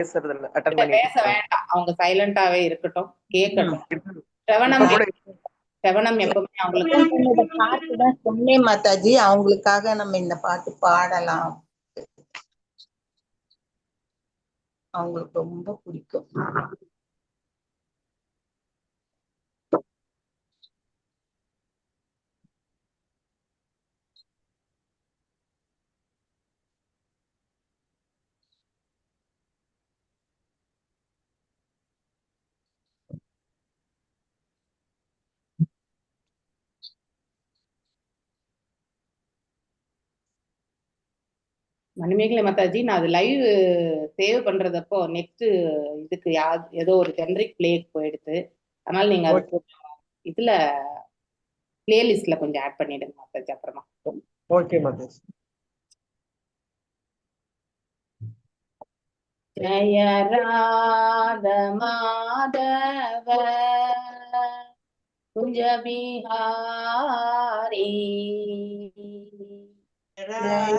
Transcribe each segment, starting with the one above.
பேசுறது இல்ல, அட்டெண்ட் பண்ணிட்டு பேச வேண்டாம், அவங்க சைலண்டாவே இருக்கட்டும், கேட்கட்டும். செவனம் எப்பவுமே அவங்களுக்கு பாட்டு தான் சொன்னேன் மாதாஜி, அவங்களுக்காக நம்ம இந்த பாட்டு பாடலாம். அவங்களுக்கு ரொம்ப பிடிக்கும். மணிமேகலை மாதாஜி, நான் அது லைவ் சேவ் பண்றதப்போ நெக்ஸ்ட் இதுக்கு ஏதோ ஒரு ஜெனரிக் பிளேக்கு போயிடுது. அதனால நீங்க அது இதுல பிளேலிஸ்ட்ல கொஞ்சம் ஆட் பண்ணிடுங்க மாதாஜி அப்புறமா. Okay Mataji. Jaya Radha Madhava குஞ்ச Bihari Jaya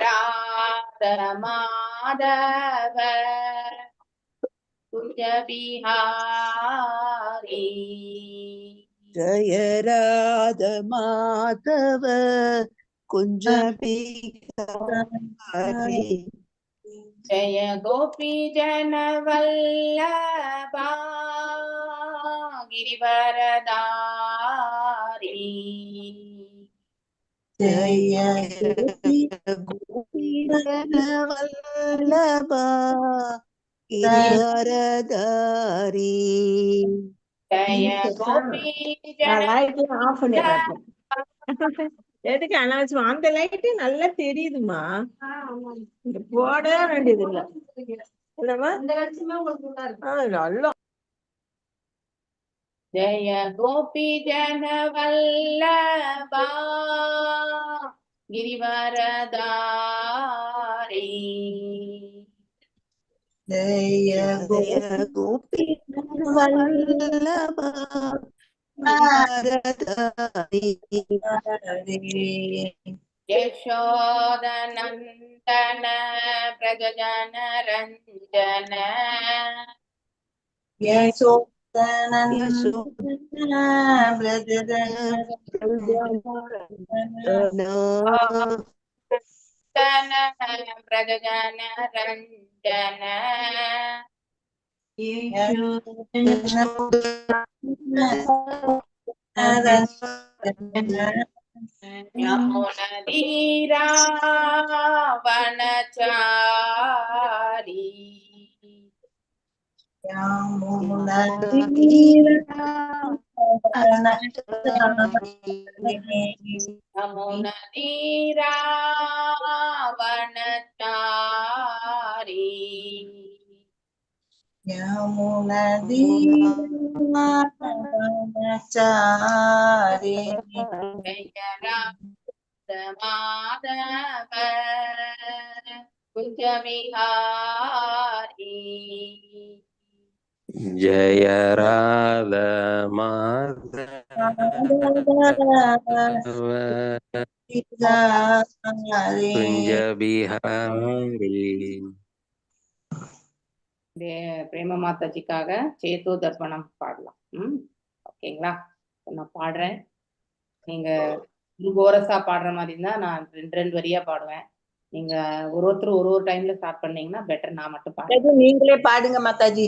Radha Madhava குஞ்ச Bihari Jaya Radha Madhava குஞ்ச Bihari Jaya Gopi Jan Vallabha கிரிவரதாரி Jaya Gopi Jan Vallabha கிரிவரதாரி Jaya Gopi Jan of பண்ணிடுறேன். எதுக்கு அனாவசியம்? அந்த லைட்டு நல்லா தெரியுதுமா, போட வேண்டியது இல்ல. நல்லா ஜய கோபி ஜன வல்லபா கிரிவரதாரி ஜய கோபி வல்லபா யசோதநந்தன பிரஜன ரஞ்சன பிரஜன ரஞ்சன யமுனதீராவனச்சாரி யமுனதீராவனச்சாரி யமுனதீராவனச்சாரி மாதவ குஞ்சவிஹாரி ஜய ராத மாதவ குஞ்ச பிஹாரி. பிரேம மாதாஜிக்காக சேத்து தர்ப்பணம் பாடலாம். ஓகேங்களா? நான் பாடுறேன், நீங்க கோரஸா பாடுற மாதிரி இருந்தா நான் 2 வரியா பாடுவேன். நீங்க ஒருத்தர் ஒரு டைம்ல ஸ்டார்ட் பண்ணீங்கன்னா பெட்டர். நான் மட்டும் பாடுறேன். நீங்களே பாடுங்க மாதாஜி,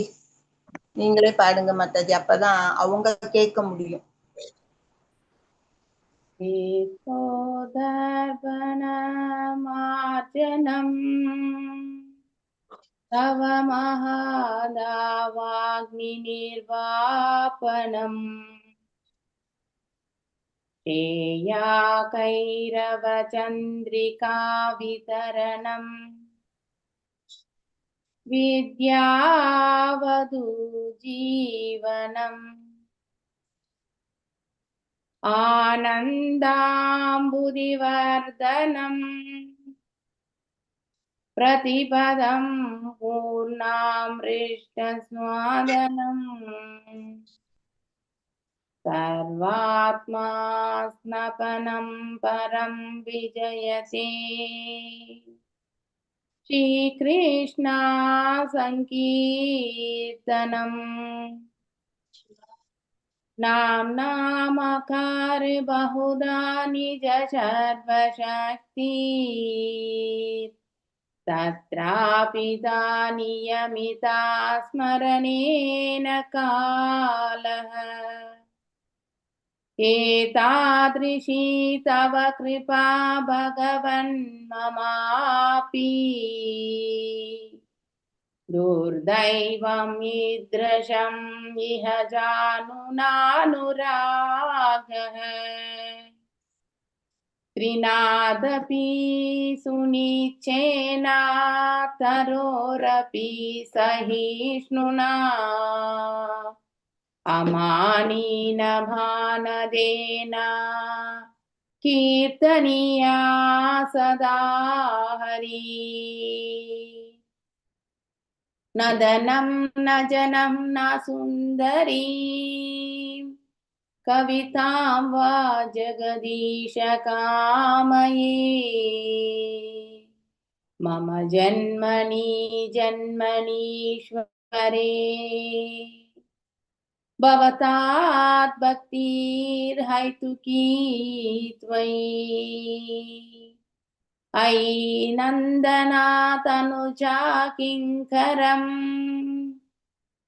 நீங்களே பாடுங்க மாதாஜி, அப்பதான் அவங்க கேட்க முடியும். தர்ப்பணமார்ஜனம் தவ மகாதாவாக்னி நிர்வாபனம் ஸ்ரேயா கைரவ சந்திரிகா விதரணம் வித்யாவது ஜீவனம் ஆனந்தாம்புதிவர்தனம் பிரதிபதம் பூர்ணாமிருஷ்டஸ்வாதனம் सर्वात्मा स्नपनं परं विजयते श्रीकृष्णा संकीर्तनम् नामकार बहुधा निज सर्वशक्ति तत्रापि नियमिता स्मरणेन कालः एतादृशी तव कृपा भगवन् ममापि दुर्दैवं ईदृशम् इह जानुनानुरागः त्रिनादपि सुनिच्छेना तरोरपि सहिष्णुना अमानीन भानदेन कीर्तनीया सदा हरि न धनं न जनं न सुन्दरी कवितां वा जगदीश कामये मम जन्मनि जन्मनीश्वरे भवतात् भक्तिर्हैतुकी त्वयि अयि नन्दना तनुजा किङ्करम्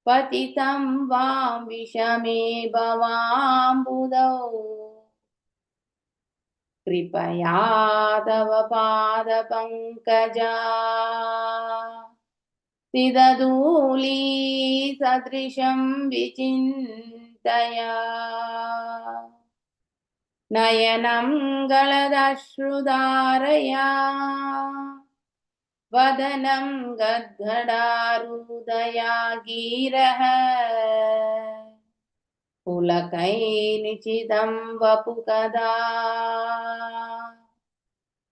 पतितं वां विषमे भवाम्बुधौ कृपया तव पादपङ्कजा सिदधूली सदृशं विचिन्तया नयनं गलदश्रुधारया वदनं गद्गदारुदया गिरः पुलकैर्निचितं वपुकदा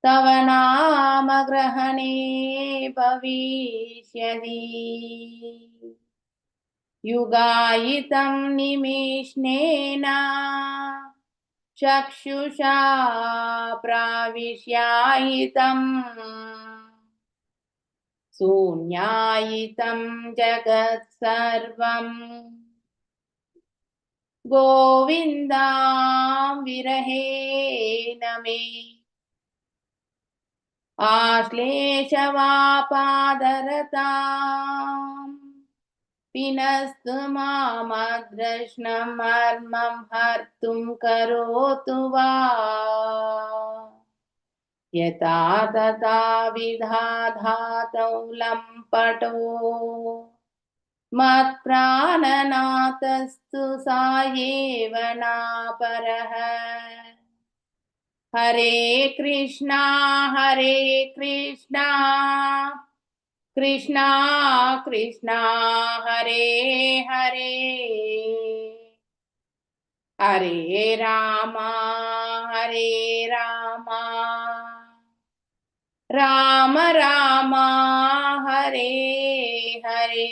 तव नाम ग्रहणे भविष्यति युगायितं निमिष्णेन चक्षुषा प्राविश्यायितम् शून्यायितं जगत् सर्वम् गोविन्दां विरहेण मे आश्लेषवापादरताम् पिनस्तु मामद्रष्णमर्मं हर्तुं करोतु वा यथा तथा विधाधातौ लम्पटो मत्प्राणनाथस्तु सायेव नापरः हरे कृष्णा कृष्णा कृष्णा हरे हरे हरे राम राम राम हरे हरे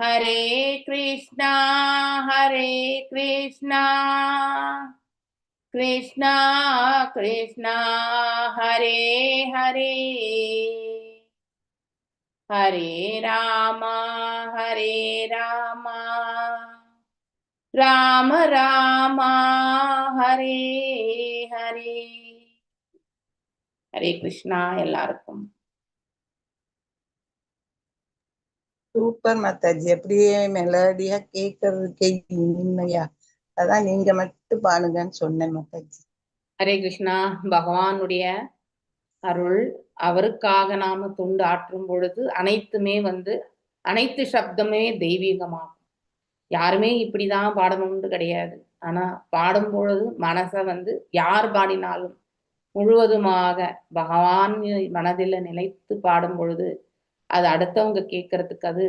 हरे कृष्णा कृष्णा कृष्णा हरे हरे हरे राम राम राम हरे हरे हरे कृष्णा எல்லாருக்கும் சூப்பர் மாதாஜி, அப்படியே மெலடியா கேட்கறதுக்கே இனிமையா. அதான் நீங்க மட்டும் பாடுங்கன்னு சொன்னேன் மாதாஜி. ஹரே கிருஷ்ணா. பகவானுடைய அருள், அவருக்காக நாம தொண்டு ஆற்றும் பொழுது அனைத்துமே அனைத்து சப்தமே தெய்வீகமாகும். யாருமே இப்படிதான் பாடணும்னு கிடையாது. ஆனா பாடும் பொழுது மனசை யார் பாடினாலும் முழுவதுமாக பகவான் மனதில் நிலைத்து பாடும் பொழுது அது அடுத்தவங்க கேட்கறதுக்கு அது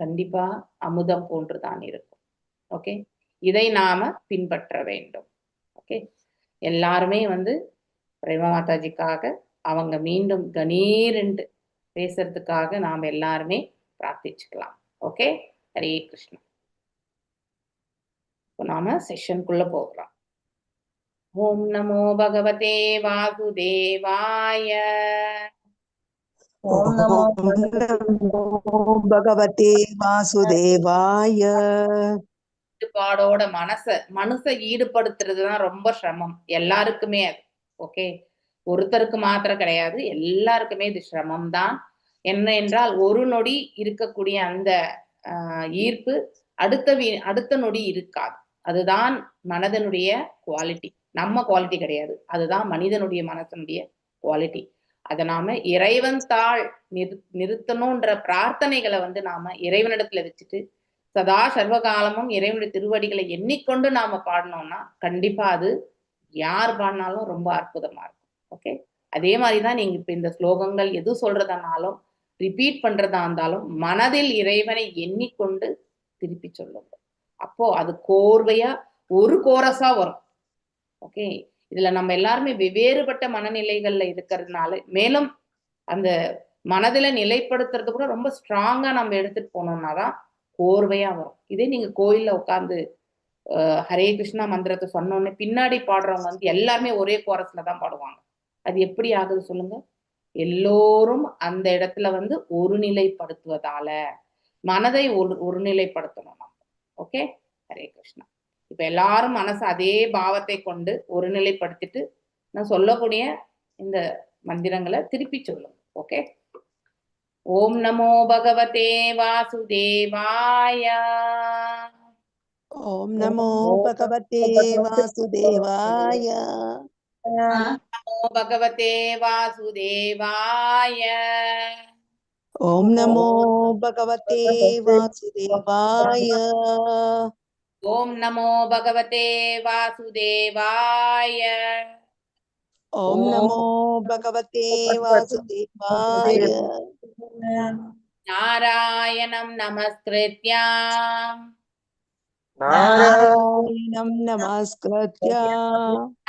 கண்டிப்பா அமுதம் போன்றுதான் இருக்கும். ஓகே, இதை நாம பின்பற்ற வேண்டும். ஓகே, எல்லாருமே பிரேமா மாதாஜிக்காக அவங்க மீண்டும் கணீரென்று பேசுறதுக்காக நாம் எல்லாருமே பிரார்த்திச்சுக்கலாம். ஓகே, ஹரே கிருஷ்ணா. இப்போ நாம செஷனுக்குள்ள போகலாம். ஓம் நமோ பகவதே வாசுதேவாய. ஓம் நமோ ஓம் நமோ பகவதே வாசுதேவாய. ஈடுபாடோட மனச ஈடுபடுத்துறதுதான் ரொம்ப சிரமம் எல்லாருக்குமே. அது ஓகே, ஒருத்தருக்கு மாத்திரம் கிடையாது, எல்லாருக்குமே இது சிரமம் தான். என்ன என்றால் ஒரு நொடி இருக்கக்கூடிய அந்த ஈர்ப்பு அடுத்த நொடி இருக்காது. அதுதான் மனதனுடைய குவாலிட்டி, நம்ம குவாலிட்டி கிடையாது. அதுதான் மனிதனுடைய மனசனுடைய குவாலிட்டி. அதை நாம இறைவன் தாள் நிறுத்தணும்ன்ற பிரார்த்தனைகளை நாம இறைவனிடத்துல வச்சுட்டு சதா சர்வகாலமும் இறைவனுடைய திருவடிகளை எண்ணிக்கொண்டு நாம பாடினோம்னா கண்டிப்பா அது யார் பாடினாலும் ரொம்ப அற்புதமா இருக்கும். ஓகே, அதே மாதிரிதான் நீங்க இப்ப இந்த ஸ்லோகங்கள் எது சொல்றதுனாலும் ரிப்பீட் பண்றதா இருந்தாலும் மனதில் இறைவனை எண்ணிக்கொண்டு திருப்பி சொல்லுங்க. அப்போ அது கோர்வையா ஒரு கோரஸா வரும். ஓகே, இதுல நம்ம எல்லாருமே வெவ்வேறுபட்ட மனநிலைகள்ல இருக்கிறதுனால மேலும் அந்த மனதில நிலைப்படுத்துறது கூட ரொம்ப ஸ்ட்ராங்கா நம்ம எடுத்துட்டு போனோம்னாதான் கோர்வையா வரும். இதே நீங்க கோயில்ல உட்கார்ந்து ஹரே கிருஷ்ணா மந்திரத்தை சொன்னோன்னே பின்னாடி பாடுறவங்க எல்லாருமே ஒரே கோரஸ்ல தான் பாடுவாங்க. அது எப்படி ஆகுது சொல்லுங்க? எல்லோரும் அந்த இடத்துல ஒருநிலைப்படுத்துவதால மனதை ஒருநிலைப்படுத்தணும் நம்ம. ஓகே, ஹரே கிருஷ்ணா. இப்ப எல்லாரும் மனசு அதே பாவத்தை கொண்டு ஒருநிலைப்படுத்திட்டு நான் சொல்லக்கூடிய இந்த மந்திரங்களை திருப்பி சொல்லுங்க. ஓகே, ஓம் நமோ பகவதே வாசுதேவாய. ஓம் நமோ பகவதே வாசுதேவாய. நமோ பகவதே வாசுதேவாய. ஓம் நமோ பகவதே வாசுதேவாய. ஓம் நமோ பகவதே வாசுதேவாய. ஓம் நமோ பகவதே வாசுதேவாய. நாராயணம் நமஸ்கிருத்யாம் நாராயணம் நமஸ்கிருத்ய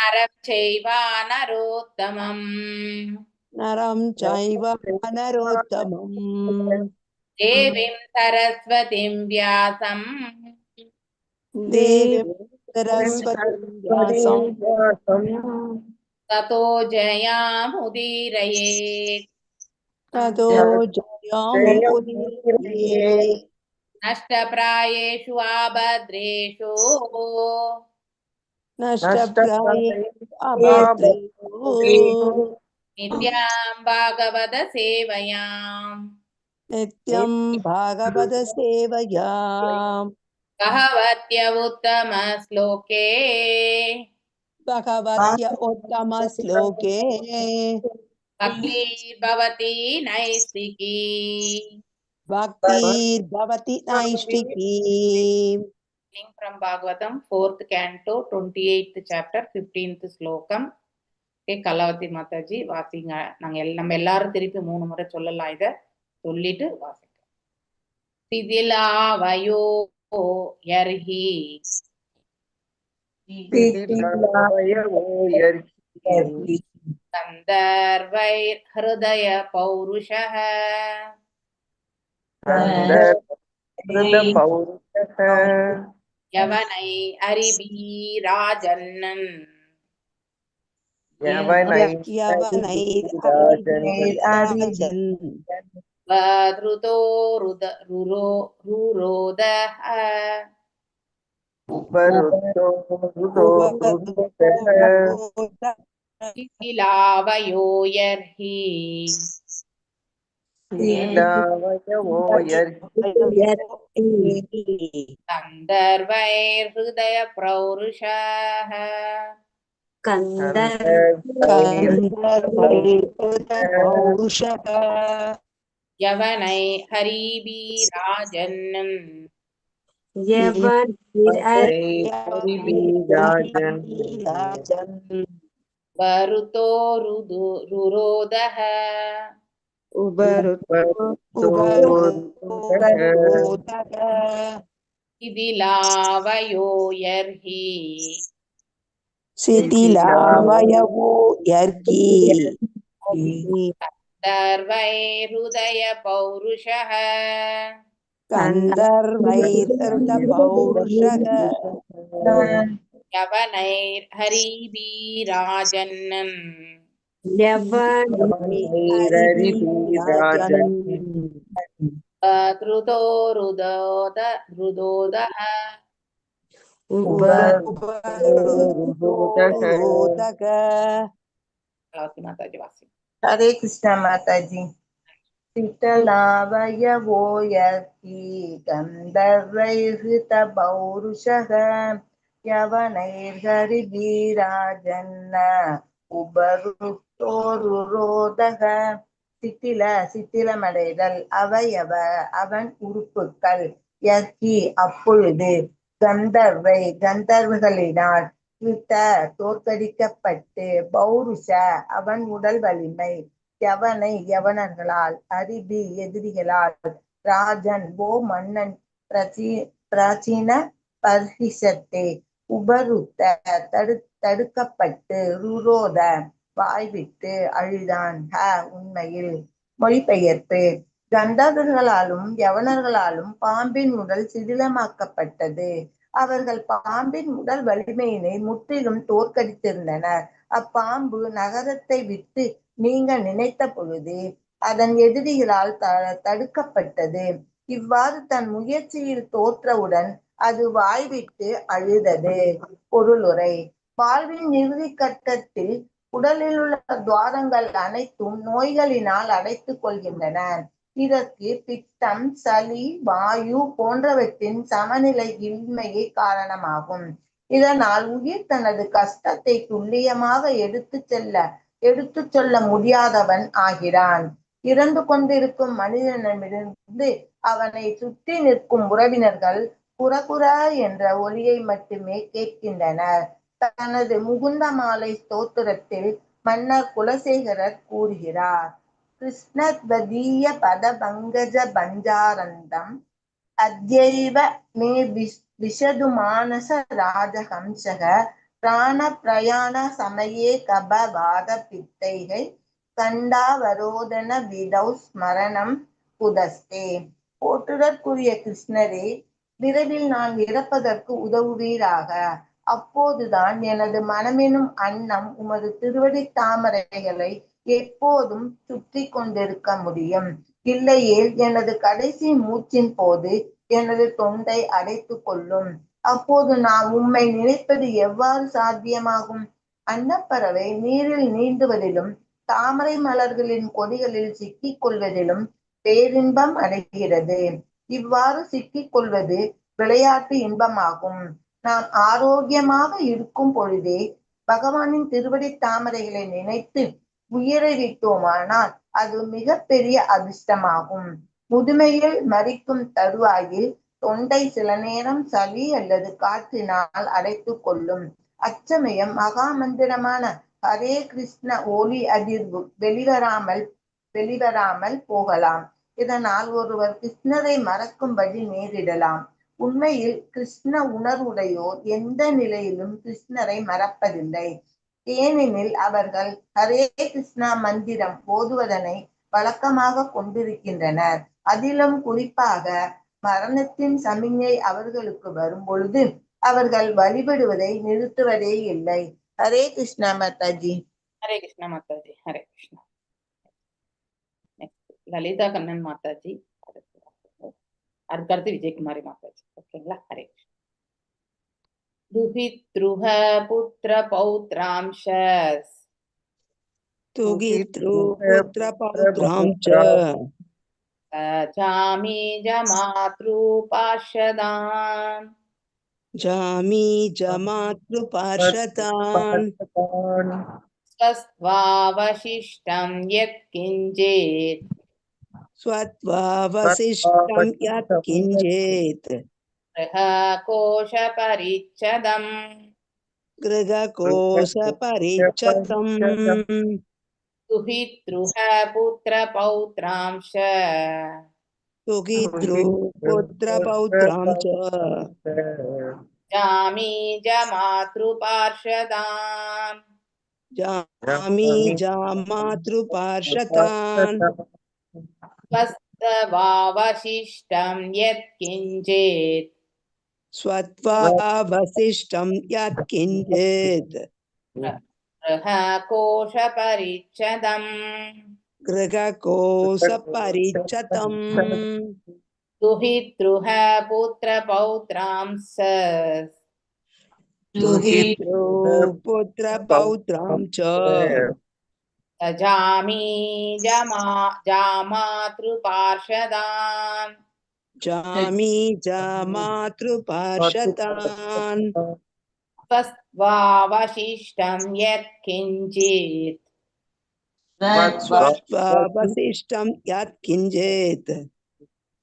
நரம் சைவ நரோத்தமம் நரம் சைவ நரோத்தமம் தேவீம் சரஸ்வதிம் வியாசம் தேவீம் சரஸ்வதிம் வியாசம் ததோ ஜயாமுதீரயேத். ததோ ஜயாமுதீரயேத். நஷ்டப்ராயேஷு ஆபத்ரேஷு நஷ்டப்ராயேஷு அபத்ரேஷு நித்யாம் பாகவத சேவயாம் நித்யம் பாகவத சேவயாம் பகவத்ய உத்தம ஸ்லோகே பகவத்ய உத்தம ஸ்லோகே பக்திர்பவதி நைஸ்திகி. பக்திர்பவதி நைஷ்டிகி. From Bhagavatam, 4th canto, 28th chapter, 15th ஸ்லோகம். கலாவதி மாதாஜி வாசிங்க. நம்ம எல்லாரும் திருப்பி 3 முறை சொல்லலாம். இத சொல்லிட்டு வாசிங்க. சிதிலாவயோ யர்ஹி கந்தர்வைர் ஹிருதய பௌருஷः யவனை அரிபீராஜன்னன் வத்ருதோ ருரோதः சிதிலாவயோ யர்ஹி கந்தர்வைர் ஹிருதய பௌருஷः யவனை ஹரிபீராஜன்னன் வருதோ ருரோதः சிதிலாவயோ யர்ஹி சிதிலாவயவோ யர்ஹி கந்தர்வைர் ஹிருதய பௌருஷः கந்தர்வைர்ஹிருதபௌருஷக யவனைர்ஹரிபீராஜன்னன் ஹரிராஜன் ருதோ ருதோத ருதோதஹ உபரோதக மாதாஜி வாசி. ஹரே கிருஷ்ணா மாதாஜி. சிதலாவயவோயர்கி கந்தர்வைர்ஹித பௌருஷக யவனைர்ஹரிபீராஜன்ன உபருத்தோருரோதக. சித்திலமடைதல் அவயவ அவன் உறுப்புக்கள் யர்கி அப்பொழுது கந்தர்வர்களினால் தோற்கடிக்கப்பட்டு பௌருஷ அவன் உடல் வலிமை யவனர்களால் அரிபி எதிரிகளால் ராஜன் மன்னன் பிராச்சீன பர்ஹிஷத்தே உபருத்த தடுக்கப்பட்டு ருரோத வாய்விட்டு அழுதான். உண்மையில் மொழிபெயர்ப்பு. கந்தர்வர்களாலும் யவனர்களாலும் பாம்பின் உடல் சிதிலமாக்கப்பட்டது. அவர்கள் பாம்பின் உடல் வலிமையினை முற்றிலும் தோற்கடித்திருந்தனர். அப்பாம்பு நகரத்தை விட்டு நீங்க நினைத்த பொழுது அதன் எதிரிகளால் தடுக்கப்பட்டது. இவ்வாறு தன் முயற்சியில் தோற்றவுடன் அது வாய்விட்டு அழுதது. பொருளுரை. வாழ்வின் இறுதி கட்டத்தில் உடலில் உள்ள துவாரங்கள் அனைத்தும் நோய்களினால் அடைத்துக் கொள்கின்றன. இதற்கு பித்தம், சளி, வாயு போன்றவற்றின் சமநிலை இன்மையே காரணமாகும். இதனால் உயிர் தனது கஷ்டத்தை துல்லியமாக எடுத்துச் சொல்ல முடியாதவன் ஆகிறான். இறந்து கொண்டிருக்கும் மனிதனிடமிருந்து அவனை சுற்றி நிற்கும் உறவினர்கள் குரகுர என்ற ஒலியை மட்டுமே கேட்கின்றனர். தனது முகுந்தமாலை ஸ்தோத்திரத்தில் மன்னர் குலசேகரர் கூறுகிறார்: கிருஷ்ணத்வதீய பத பங்கஜ பஞ்சாரந்தம் அத்யைவ மே விஷது மானச ராஜஹம்சக பிராண பிரயாண சமயே கப வாத பித்தைகை கண்டாவரோதன விதௌ ஸ்மரணம் புதஸ்தே. போற்றுதற்குரிய கிருஷ்ணரே, விரைவில் நான் இறப்பதற்கு உதவுவீராக. அப்போதுதான் எனது மனமெனும் அன்னம் உமது திருவடி தாமரைகளை எப்போதும் சுற்றி கொண்டிருக்க முடியும். இல்லையேல் எனது கடைசி மூச்சின் போது எனது தொண்டை அடைத்து கொள்ளும். அப்போது நான் உம்மை நினைப்பது எவ்வாறு சாத்தியமாகும்? அன்னப்பறவை நீரில் நீந்துவதிலும் தாமரை மலர்களின் கொடிகளில் சிக்கிக் கொள்வதிலும் பேரின்பம் அடைகிறது. இவ்வாறு சிக்கிக் கொள்வது விளையாட்டு இன்பமாகும். நாம் ஆரோக்கியமாக இருக்கும் பொழுதே பகவானின் திருவடி தாமரைகளை நினைத்து உயிரை விட்டோமானால் அது மிக பெரிய அதிர்ஷ்டமாகும். முதுமையில் மரிக்கும் தருவாயில் தொண்டை சில நேரம் சளி அல்லது காற்றினால் அடைத்து கொள்ளும். அச்சமயம் மகாமந்திரமான ஹரே கிருஷ்ண ஒலி அதிர்வு வெளிவராமல் போகலாம். இதனால் ஒருவர் கிருஷ்ணரை மறக்கும்படி நேரிடலாம். உண்மையில் கிருஷ்ண உணர்வுடையோர் எந்த நிலையிலும் கிருஷ்ணரை மறப்பதில்லை. ஏனெனில் அவர்கள் ஹரே கிருஷ்ணா மந்திரம் ஓதுவதனை வழக்கமாக கொண்டிருக்கின்றனர். அதிலும் குறிப்பாக மரணத்தின் சமிஞ்ஞை அவர்களுக்கு வரும் பொழுது அவர்கள் வழிபடுவதை நிறுத்துவதே இல்லை. ஹரே கிருஷ்ணா மாதாஜி. ஹரே கிருஷ்ணா மாதாஜி. ஹரே கிருஷ்ணா. லலிதா கண்ணன் மாதாஜி, அதுக்கடுத்து விஜயகுமாரி மாதாஜி. ஓகேங்களா? ஹரே கிருஷ்ணா. துஹித்ருஹ புத்திர பௌத்ராம்ஷஸ் ஜாமீஜ மாத்ருபார்ஷதாம் ஸ்வஸ்த்வாவசிஷ்டம் யத்கிஞ்சித் கிருககோஷபரிச்சதம் துஹித்ருஹ புத்திர பௌத்ராம்ஷ ஜாமீஜ மாத்ருபார்ஷதாம் ஸ்வஸ்த்வாவசிஷ்டம் वावशिष्टं यत्किञ्चित् स्वत्वावशिष्टं यत्किञ्चित् गृहकोशपरिच्छदम् गृहकोशपरिच्छतम् दुहितृः पुत्रपौत्रांस दुहितृ पुत्रपौत्रां च तजामि जामातृपार्षदान् जामि मातृपार्षदान् स्वस्त्वावशिष्टं यत्किञ्चित् स्वत्वावशिष्टं यत्किञ्चित्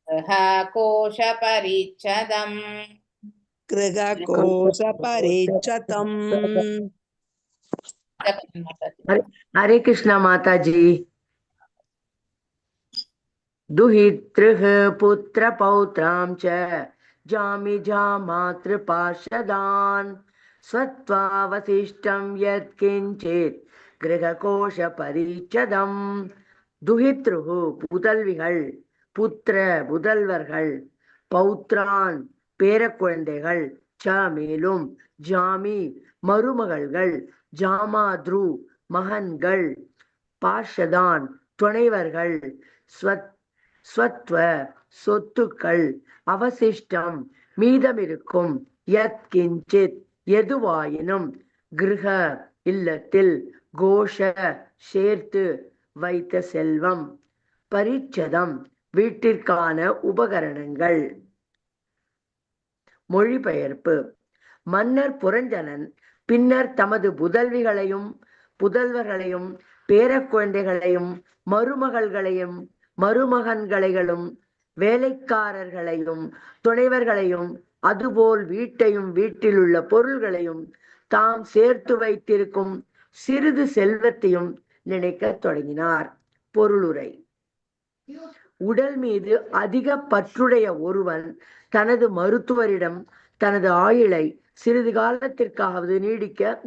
गृहकोशपरिच्छदम् गृहकोशपरिच्छतम् हरे कृष्णा माता जी। दुहितृः पुत्र पौत्रां च जामि जामातृपार्षदान् स्वत्वावशिष्टं यत्किञ्चित् गृहकोशपरिच्छदम् दुहितृः புதல்விகள் புத்திர புதல்வர்கள் பௌத்ரான் பேர குழந்தைகள் ச மேலும் ஜாமி மருமகள்கள் ஜாமாத்ரு மகன்கள் பார்ஷதான் துணைவர்கள் ஸ்வத்வ சொத்துக்கள் அவசிஷ்டம் மீதமிருக்கும் யத் கிஞ்சித் எதுவாயினும் கிருஹ இல்லத்தில் கோஷ சேர்த்து வைத்த செல்வம் பரிச்சதம் வீட்டிற்கான உபகரணங்கள். மொழிபெயர்ப்பு. மன்னர் புரஞ்சனன் பின்னர் தமது புதல்விகளையும் புதல்வர்களையும் பேரக்குழந்தைகளையும் மருமகள்களையும் மருமகன்களையும் வேலைக்காரர்களையும் துணைவர்களையும் அதுபோல் வீட்டையும் வீட்டிலுள்ள பொருள்களையும் தாம் சேர்த்து வைத்திருக்கும் சிறிது செல்வத்தையும் நினைக்க தொடங்கினார். பொருளுரை. உடல் மீது அதிக பற்றுடைய ஒருவன் தனது மருத்துவரிடம் தனது ஆயுளை சிறிது காலத்திற்காவது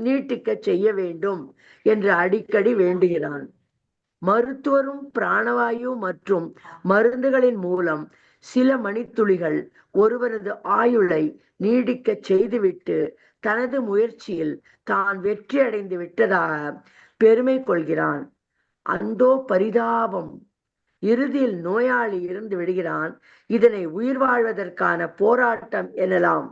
நீட்டிக்க செய்ய வேண்டும் என்று அடிக்கடி வேண்டுகிறான். மருத்துவரும் பிராணவாயு மற்றும் மருந்துகளின் மூலம் சில மணித்துளிகள் ஒருவரது ஆயுளை நீடிக்க செய்துவிட்டு தனது முயற்சியில் தான் வெற்றி அடைந்து விட்டதாக பெருமை கொள்கிறான். அந்தோ பரிதாபம்! இறுதியில் நோயாளி இருந்து விடுகிறான். இதனை உயிர் வாழ்வதற்கான போராட்டம் எனலாம்.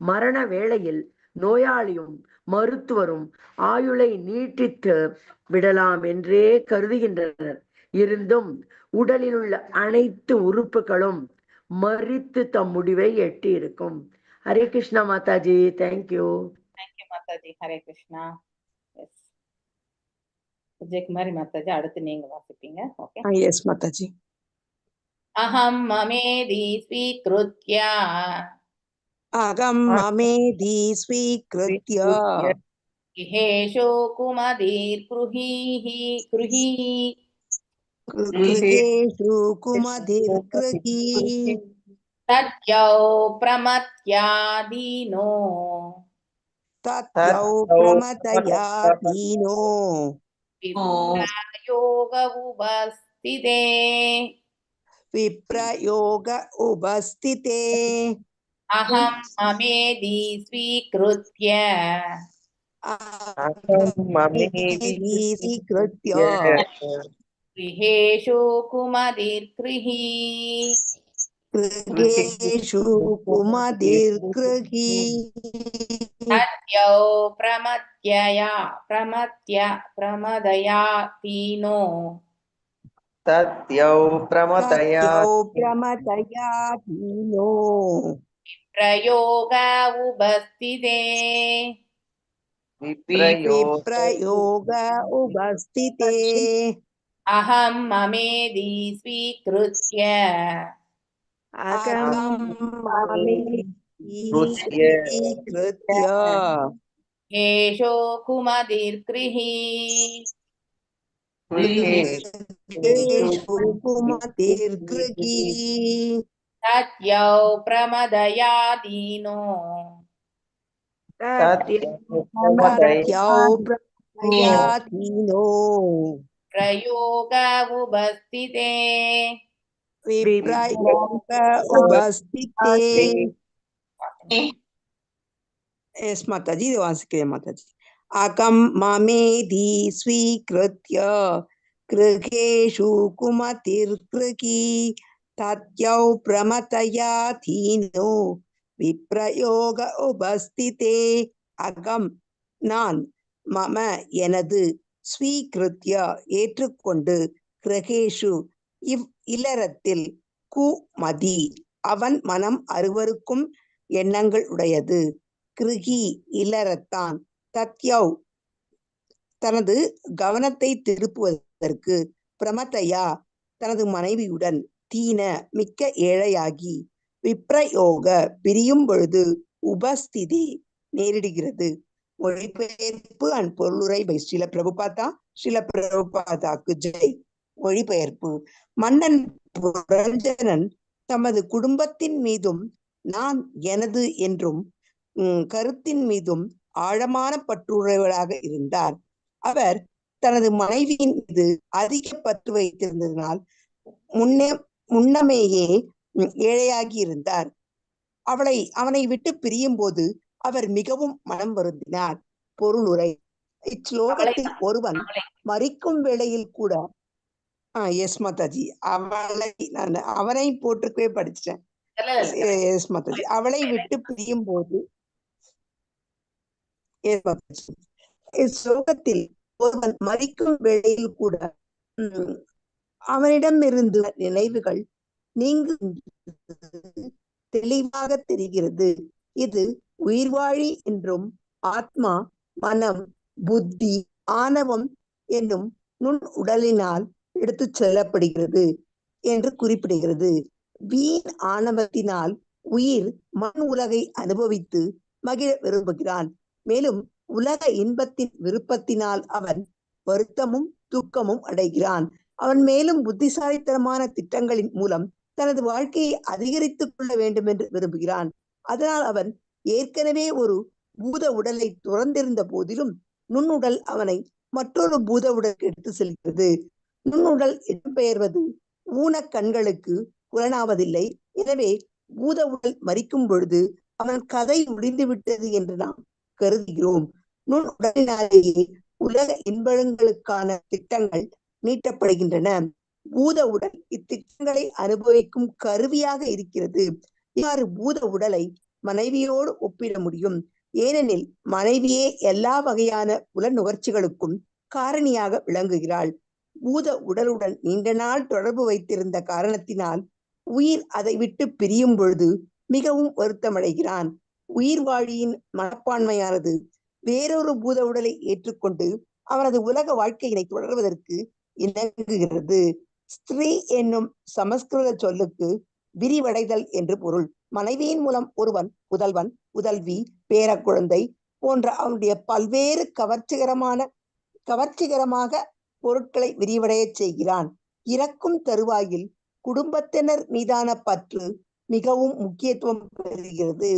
மரண வேளையில் நோயாளியும் மருத்துவரும் ஆயுளை நீட்டித்து விடலாம் என்றே கருதுகின்றனர். இருந்தும் உடலில் உள்ள அனைத்து உறுப்புகளும் மறித்து தம் முடிவை எட்டி இருக்கும். Hare Krishna Mataji. Thank you. Thank you Mataji. Hare Krishna. Yes Vijayakumari Mataji, அடுத்து நீங்க வாசிப்பீங்க. ஓகே. எஸ் மாதாஜி. அஹம் மமேதி ஸ்வீக்ருத்ய அகம் மமேதி ஸ்வீக்ருத்ய கிஹேஷோ குமதீர் गृहेषु कुमधिर् गृही तद्यौ प्रमत्यादीनो तत्यौ प्रमतया दीनो विप्रयोग उपस्थिते विप्रयोग उपस्थिते अहं ममेदि स्वीकृत्य स्वीकृत्य गृहेषु कुमधिर्गृही गृहेषु कुमधिर् गृही तद्यौ प्रमदया दीनो तद्यौ प्रमतया दीनो प्रयोग उपस्थिते विप्रयोग उपस्थिते अहं ममेदि स्वीकृत्य स्वीकृत्य एषो कुमधिर्गृही कुमतिर्गृही तद्यौ प्रमदया दीनो दीनो प्रयोग उपस्थिते विप्रयोग उपस्थिते यस माताजी இது வாசிக்கிறேன் மாதாஜி அகம் மமேதி ஸ்வீக்ருத்ய கிருகேஷு குமதிர்கிருகி தத்யௌ பிரமதயா தீனோ விப்ரயோக உபஸ்திதே அகம் நான் மம எனது ஸ்வீக்ருத்ய ஏற்றுக்கொண்டு கிரகேஷு இவ் இல்லறத்தில் குமதி அவன் மனம் அருவருக்கும் எண்ணங்கள் உடையது கிருகி இல்லறத்தான் தத்யௌ தனது கவனத்தை திருப்புவதற்கு பிரமதையா தனது மனைவியுடன் தீன மிக்க ஏழையாகி விப்ரயோக பிரியும் பொழுது உபஸ்திதி நேரிடுகிறது. மொழிபெயர்ப்பு அண்ட் பொருளுரை பை ஸ்ரீல பிரபுபாதா. ஸ்ரீல பிரபுபாதாக்கு ஜெய். மொழிபெயர்ப்பு. மன்னன் புரஞ்சனன் தமது குடும்பத்தின் மீதும் நான் எனது என்றும் கருத்தின் மீதும் ஆழமான பற்றுடையவராக இருந்தார். அவர் தனது மனைவியின் மீது அதிக பற்று வைத்திருந்ததனால் முன்னமேயே ஏழையாகி இருந்தார். அவனை விட்டு பிரியும் போது அவர் மிகவும் மனம் வருந்தினார். பொருளுரை. இச்லோகத்தில் ஒருவன் மரிக்கும் வேளையில் கூட எஸ் மாதாஜி அவனை போட்டுக்கவே படிச்சிட்டேன். எஸ் மாதாஜி அவளை விட்டு பிரியும் போது இஸ்லோகத்தில் ஒருவன் மரிக்கும் வேளையில் கூட அவனிடம் இருந்து நினைவுகள் நீங்கு தெளிவாக தெரிகிறது. இது உயிர்வாழி என்றும் ஆத்மா மனம் புத்தி ஆணவம் என்னும் நுண் உடலினால் எடுத்துச் செல்லப்படுகிறது என்று குறிப்பிடுகிறது. வீண் ஆணவத்தினால் உயிர் மண் உலகை அனுபவித்து மகிழ விரும்புகிறான். மேலும் உலக இன்பத்தின் விருப்பத்தினால் அவன் வருத்தமும் துக்கமும் அடைகிறான். அவன் மேலும் புத்திசாலித்தனமான திட்டங்களின் மூலம் தனது வாழ்க்கையை அதிகரித்துக் கொள்ள வேண்டும் என்று விரும்புகிறான். அதனால் அவன் ஏற்கனவே ஒரு பூத உடலை துறந்திருந்த போதிலும் நுண்ணுடல் அவனை மற்றொரு பூத உடலுக்கு எடுத்து செல்கிறது. நுண்ணுடல் இடம்பெயர்வது ஊன கண்களுக்கு புலனாவதில்லை. எனவே பூத உடல் மரிக்கும் பொழுது அவன் கதை முடிந்து விட்டது என்று நாம் கருதுகிறோம். நுண் உடலினாலேயே உலக இன்பங்களுக்கான திட்டங்கள் நீட்டப்படுகின்றன. பூத உடல் இத்திட்டங்களை அனுபவிக்கும் கருவியாக இருக்கிறது. இவ்வாறு பூத உடலை மனைவியோடு ஒப்பிட முடியும். ஏனெனில் மனைவியே எல்லா வகையான புலநுகர்ச்சிகளுக்கும் காரணியாக விளங்குகிறாள். பூத உடலுடன் நீண்ட நாள் தொடர்பு வைத்திருந்த காரணத்தினால் உயிர் அதை விட்டு பிரியும் பொழுது மிகவும் வருத்தமடைகிறான். உயிர் வாழியின் மனப்பான்மையானது வேறொரு பூத உடலை ஏற்றுக்கொண்டு அவனது உலக வாழ்க்கையினை தொடர்வதற்கு இணங்குகிறது. ஸ்திரீ என்னும் சமஸ்கிருத சொல்லுக்கு விரிவடைதல் என்று பொருள். மனைவியின் மூலம் ஒருவன் புதல்வன், புதல்வி, பேரக்குழந்தை போன்ற அவனுடைய பல்வேறு கவர்ச்சிகரமாக பொருட்களை விரிவடைய செய்கிறான். இறக்கும் தருவாயில் குடும்பத்தினர் மீதான பற்று மிகவும் முக்கியத்துவம் பெறுகிறது.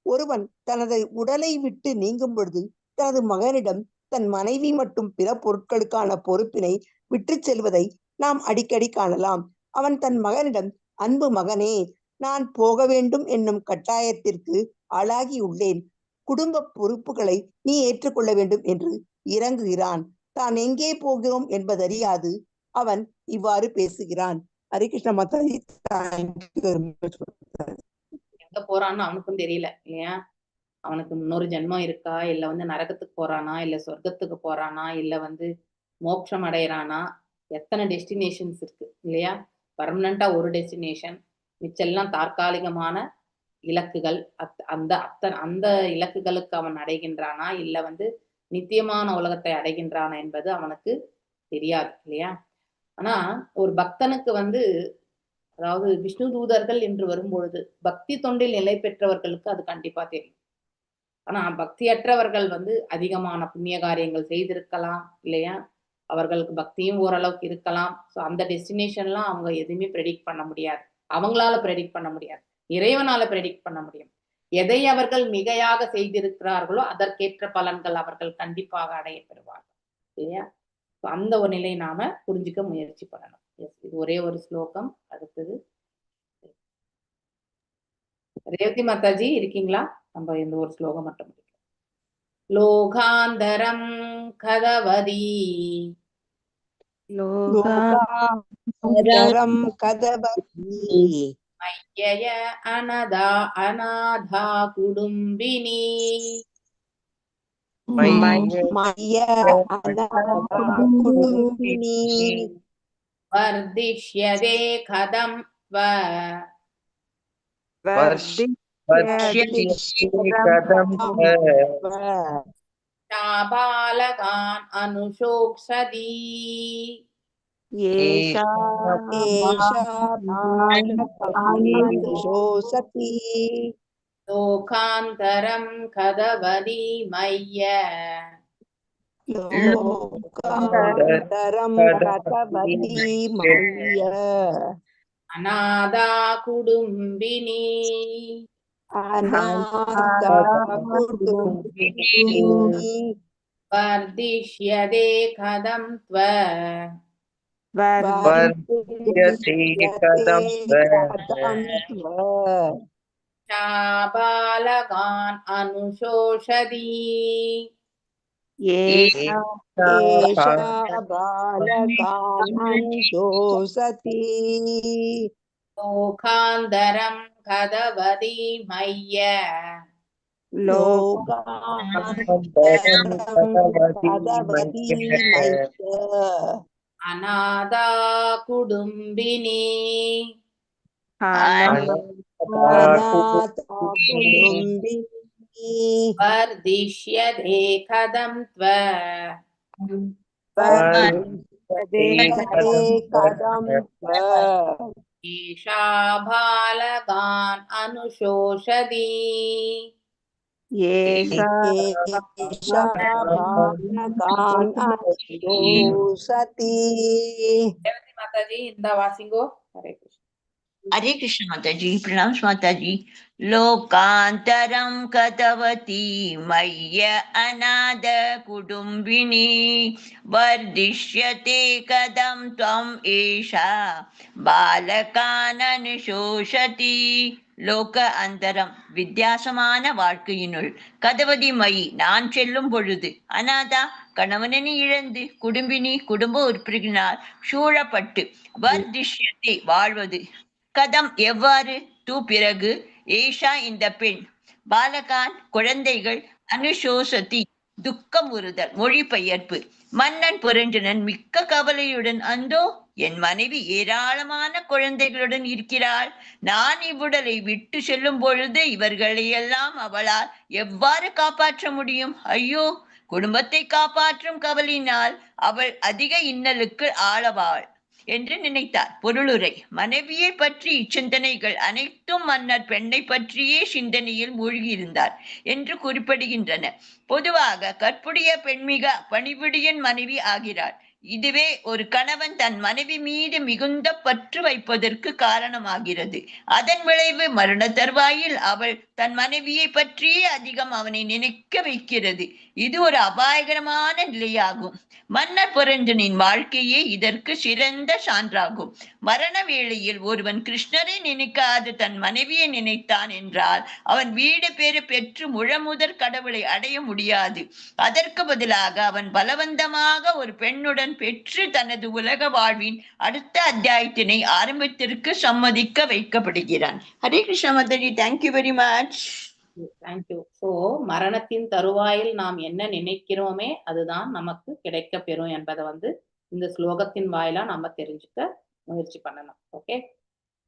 ஒருவன் தனது உடலை விட்டு நீங்கும் பொழுது தனது மகனிடம் தன் மனைவி மற்றும் பிற பொருட்களுக்கான பொறுப்பினை விட்டு செல்வதை நாம் அடிக்கடி காணலாம். அவன் தன் மகனிடம், அன்பு மகனே, நான் போக வேண்டும் என்னும் கட்டாயத்திற்கு ஆளாகியுள்ளேன். குடும்ப பொறுப்புகளை நீ ஏற்றுக்கொள்ள வேண்டும் என்று இறங்குகிறான். தான் எங்கே போகிறோம் என்பதறியாது அவன் இவ்வாறு பேசுகிறான். ஹரிகிருஷ்ண மாதாஜி. எங்க போறான்னு அவனுக்கும் தெரியல இல்லையா? அவனுக்கு இன்னொரு ஜென்மம் இருக்கா, இல்ல நரகத்துக்கு போறானா, இல்ல சொர்க்கத்துக்கு போறானா, இல்ல மோட்சம் அடையறானா? எத்தனை டெஸ்டினேஷன்ஸ் இருக்கு இல்லையா? பர்மனண்டா ஒரு டெஸ்டினேஷன், மிச்செல்லாம் தற்காலிகமான இலக்குகள். அந்த இலக்குகளுக்கு அவன் அடைகின்றானா, இல்ல நித்தியமான உலகத்தை அடைகின்றானா என்பது அவனுக்கு தெரியாது இல்லையா? ஆனா ஒரு பக்தனுக்கு அதாவது விஷ்ணு தூதர்கள் என்று வரும்பொழுது பக்தி தொண்டில் நிலை பெற்றவர்களுக்கு அது கண்டிப்பா தெரியும். ஆனா பக்தியற்றவர்கள் அதிகமான புண்ணிய காரியங்கள் செய்திருக்கலாம் இல்லையா? அவர்களுக்கு பக்தியும் ஓரளவுக்கு இருக்கலாம். ஸோ அந்த டெஸ்டினேஷன்லாம் அவங்க எதுவுமே ப்ரெடிக்ட் பண்ண முடியாது. அவங்களால ப்ரெடிக்ட் பண்ண முடியாது, இறைவனால ப்ரெடிக்ட் பண்ண முடியும். எதை அவர்கள் மிகையாக செய்திருக்கிறார்களோ அதற்கேற்ற பலன்கள் அவர்கள் கண்டிப்பாக அடைய பெறுவார்கள் இல்லையா? அந்த ஒரு நிலை நாம புரிஞ்சுக்க முயற்சி பண்ணணும். இது ஒரே ஒரு ஸ்லோகம். அடுத்தது ரேவதி மாதாஜி இருக்கீங்களா? நம்ம இந்த ஒரு ஸ்லோகம் மட்டும் முடிக்கலாம். லோகாந்தரம் கதவதி லோகாந்தரம் கதவதி மையய அநாதா குடும்பினி மய்ய அநாதா குடும்பினி வர்திஷ்யதே கதம் பாலகான் அனுஷோக்ஷதி ஏஷா பாலகானுஷோசதி லோகாந்தரம் கதவதி மைய லோகாந்தரம் கதவதி மய்ய அநாதா குடும்பினி அநாதா குடும்பினி வர்திஷ்யதே கதம் பாலகான் அனுஷோஷதி ஏஷா பாலகான் அனுஷோசதி லோகாந்தரம் கதவதி மைய லோகாந்தரம் கதவதி மய்ய அநாதா குடும்பினி அநாதா குடும்பினி வர்திஷ்யதே கதம் கதம் ஈஷா பாலகான் அனுஷோஷதி ஏஷா பாலகான் அனுஷோசதி. ரேவதி மாதாஜி இந்த வாசிங்கோ. ஹரே கிருஷ்ணா. हरे कृष्ण माता जी, प्रणाम माता जी। लोकांतरं कथवती मय्य अनाद कुटुंबिनी वर्धिष्यते कदं त्वम् एषा பாலகானனுஷோஷதி. லோக அந்தரம் வித்தியாசமான வாழ்க்கையினுள் கதவதி மயி நான் செல்லும் பொழுது அநாதா கணவனனை இழந்து குடும்பினி குடும்ப உறுப்பினரால் சூழப்பட்டு வர்திஷ்யத்தை வாழ்வது கதம் எவ்வாறு தூ பிறகு ஏஷா இந்த பெண் பாலகான் குழந்தைகள் அனுஷோசதி துக்கம் உறுதல். மொழிபெயர்ப்பு: மன்னன் புரஞ்சனன் மிக்க கவலையுடன் அந்தோ என் மனைவி ஏராளமான குழந்தைகளுடன் இருக்கிறாள், நான் இவ்வுடலை விட்டு செல்லும் பொழுது இவர்களையெல்லாம் அவளால் எவ்வாறு காப்பாற்ற முடியும்? ஐயோ, குடும்பத்தை காப்பாற்றும் கவலையினால் அவள் அதிக இன்னலுக்கு ஆளவாள் என்று நினைத்தார். பொருளுரை: மனைவியை பற்றி இச்சிந்தனைகள் அனைத்தும் மன்னர் பெண்ணை பற்றியே சிந்தனையில் மூழ்கியிருந்தார் என்று குறிப்பிடுகின்றன. பொதுவாக கற்புடைய பெண் மிக பணிவிடையின் மனைவி ஆகிறாள். இதுவே ஒரு கணவன் தன் மனைவி மீது மிகுந்த பற்று வைப்பதற்கு காரணமாகிறது. அதன் விளைவு மரண தருவாயில் அவள் தன் மனைவியை பற்றியே அதிகம் அவனை நினைக்க வைக்கிறது. இது ஒரு அபாயகரமான நிலையாகும். மன்னர் புரஞ்சனின் வாழ்க்கையே இதற்கு சிறந்த சான்றாகும். மரண வேளையில் ஒருவன் கிருஷ்ணரை நினைக்காது தன் மனைவியை நினைத்தான் என்றால் அவன் வீடு பேறு பெற்று முழமுதற் கடவுளை அடைய முடியாது. அதற்கு பதிலாக அவன் பலவந்தமாக ஒரு பெண்ணுடன் பெற்று தனது உலக வாழ்வின் அடுத்த அத்தியாயத்தினை ஆரம்பத்திற்கு சம்மதிக்க வைக்கப்படுகிறான். Hare Krishna Mataji, thank you very much. Thank you. So மரணத்தின் தருவாயில் நாம் என்ன நினைக்கிறோமே அதுதான் நமக்கு கிடைக்க பெறும் என்பதை இந்த ஸ்லோகத்தின் வாயிலா நம்ம தெரிஞ்சுக்க முயற்சி பண்ணணும். ஓகே.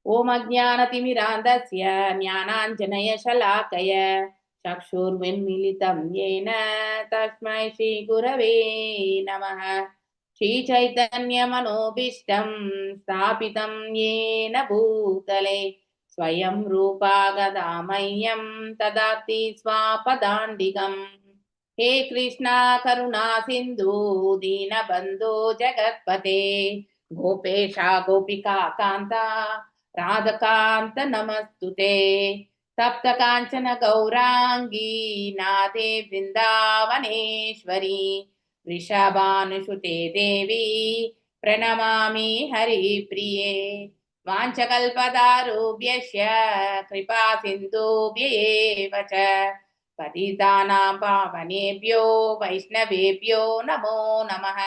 ஓம் அஜ்ஞானதிமிராந்தஸ்ய ஞானாஞ்சனய ஷலாகய சக்ஷுர்மின்மிலிதம் யேன தஸ்மை ஸ்ரீ குரவே நமः. ஸ்ரீ சைதன்ய மனோபீஷ்டம் ஸ்தாபிதம் யேன பூதலே ஸ்வயம் ரூபா கதா மह्यं ததாதி ஸ்வாபதாண்டிகம். हे कृष्णा करुणा सिंधु दीनबन्धो जगत्पते गोपेशा गोपिका कान्ता राधकान्त नमस्तुते. सप्त काञ्चन गौरांगी नादे वृन्दावनेश्वरी वृषभानुसुते देवी प्रणमामि हरिप्रिये. வாஞ்சகல்பதாரூப்யஸ்ய கிருபா சிந்தூப்ய ஏவ ச பதிதானாம் பாவனேப்யோ வைஷ்ணவேப்யோ நமோ நமः.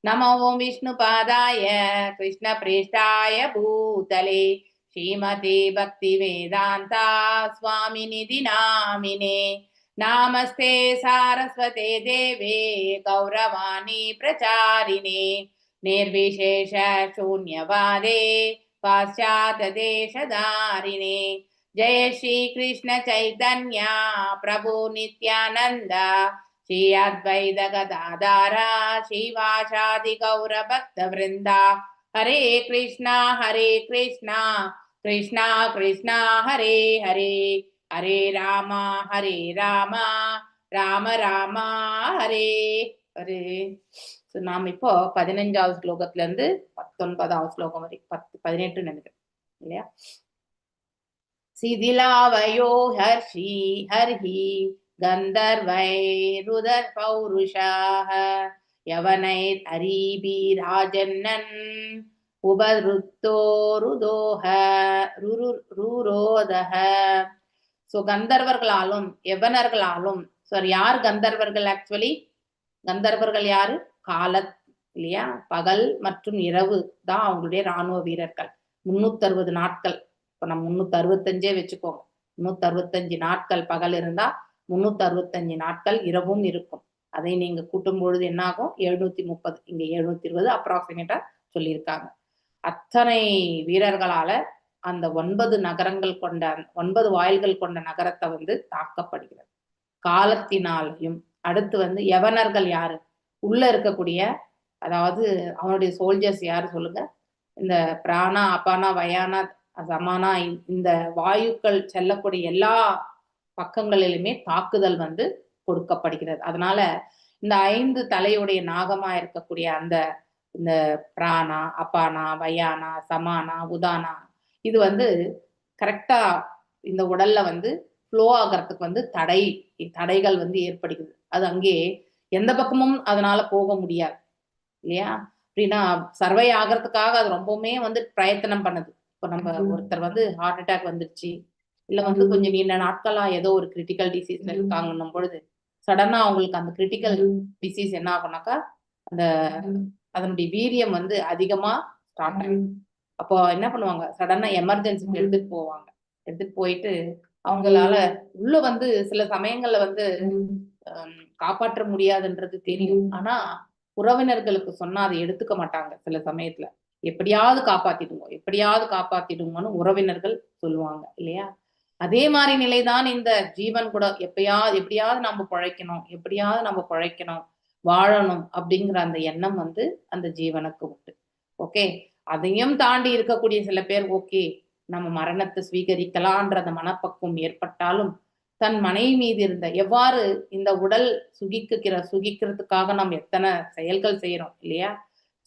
நமோ விஷ்ணுபாதாய கிருஷ்ணப்ரேஷ்டாய பூதலே ஸ்ரீமதே பக்திவேதாந்தா ஸ்வாமிநிதி நாமினே. நாமஸ்தே சாரஸ்வதே தேவே கௌரவாணி பிரச்சாரிணே நிர்விசேஷ शून्यवादे पाश्चात्य देशधारिणे. जय श्री कृष्ण चैतन्य प्रभु नित्यानंद श्री अद्वैत गदाधर श्रीवासादि गौर भक्त वृंदा. हरे कृष्णा कृष्णा कृष्णा हरे हरे हरे राम राम राम हरे हरे. நாம் இப்போ 15வது ஸ்லோகத்துல இருந்து 19வது ஸ்லோகம் வரைக்கும் 18 நினைக்கிறேன் இல்லையா. சிதிலாவயோ ஹர்ஷி ஹர்ஹி கந்தர்வைருதர் பௌருஷாஹ யவனைர் அரீபி ராஜன்னன் உபருத்தோருதோஹ ரூரோதஹ. சோ கந்தர்வர்களாலும் யவனர்களாலும், சாரி யார் கந்தர்வர்கள்? ஆக்சுவலி கந்தர்வர்கள் யாரு? காலத் இல்லையா, பகல் மற்றும் இரவு தான் அவங்களுடைய ராணுவ வீரர்கள். 360 நாட்கள். இப்ப நம்ம 365 வச்சுக்கோங்க. 365 நாட்கள் பகல் இருந்தா 365 நாட்கள் இரவும் இருக்கும். அதை நீங்க கூட்டும் பொழுது என்ன ஆகும்? 730. இங்க 720 அப்ராக்சிமேட்டா சொல்லியிருக்காங்க. அத்தனை வீரர்களால அந்த 9 நகரங்கள் கொண்ட 9 வாயில்கள் கொண்ட நகரத்தை வந்து தாக்கப்படுகிறது காலத்தினாலையும். அடுத்து யவனர்கள் யாரு? உள்ள இருக்கக்கூடிய, அதாவது அவனுடைய சோல்ஜர்ஸ் யாரு சொல்லுங்க? இந்த பிராணா அபானா வயானா சமானா இந்த வாயுக்கள் செல்லக்கூடிய எல்லா பக்கங்களிலுமே தாக்குதல் கொடுக்கப்படுகிறது. அதனால இந்த 5 தலையுடைய நாகமா இருக்கக்கூடிய அந்த இந்த பிராணா அபானா வயானா சமானா உதானா இது கரெக்டா இந்த உடல்ல ஃப்ளோ ஆகிறதுக்கு தடைகள் ஏற்படுகிறது. அது அங்கே எந்த பக்கமும் அதனால போக முடியாது இல்லையா. அப்படின்னா சர்வை ஆகிறதுக்காக அது ரொம்பவுமே பிரயத்தனம் பண்ணுது. இப்போ நம்ம ஒருத்தர் ஹார்ட் அட்டாக் வந்துருச்சு, இல்ல கொஞ்சம் நீண்ட நாட்களா ஏதோ ஒரு கிரிட்டிக்கல் டிசீஸ்ல இருக்காங்கன்னும் பொழுது சடனா அவங்களுக்கு அந்த கிரிட்டிக்கல் டிசீஸ் என்ன ஆகும்னாக்கா அந்த அதனுடைய வீரியம் அதிகமா ஸ்டார்ட் ஆகும். அப்போ என்ன பண்ணுவாங்க? சடனா எமர்ஜென்சிக்கு எடுத்துட்டு போவாங்க. எடுத்துட்டு போயிட்டு அவங்களால உள்ள சில சமயங்கள்ல காப்பாற்ற முடியாதுன்றது தெரியும். ஆனா உறவினர்களுக்கு சொன்னா அதை எடுத்துக்க மாட்டாங்க. சில சமயத்துல எப்படியாவது காப்பாத்திடுவோம்னு உறவினர்கள் சொல்லுவாங்க இல்லையா. அதே மாதிரி நிலைதான் இந்த ஜீவன் கூட. எப்படியாவது நம்ம பிழைக்கணும் வாழணும் அப்படிங்கிற அந்த எண்ணம் அந்த ஜீவனுக்கு உண்டு. ஓகே, அதையும் தாண்டி இருக்கக்கூடிய சில பேர் ஓகே நம்ம மரணத்தை ஸ்வீகரிக்கலான்ற அந்த மனப்பக்குவம் ஏற்பட்டாலும் தன் மனைவி மீது இருந்த எவ்வாறு இந்த உடல் சுகிக்கிறதுக்காக நம்ம எத்தனை செயல்கள் செய்யறோம் இல்லையா.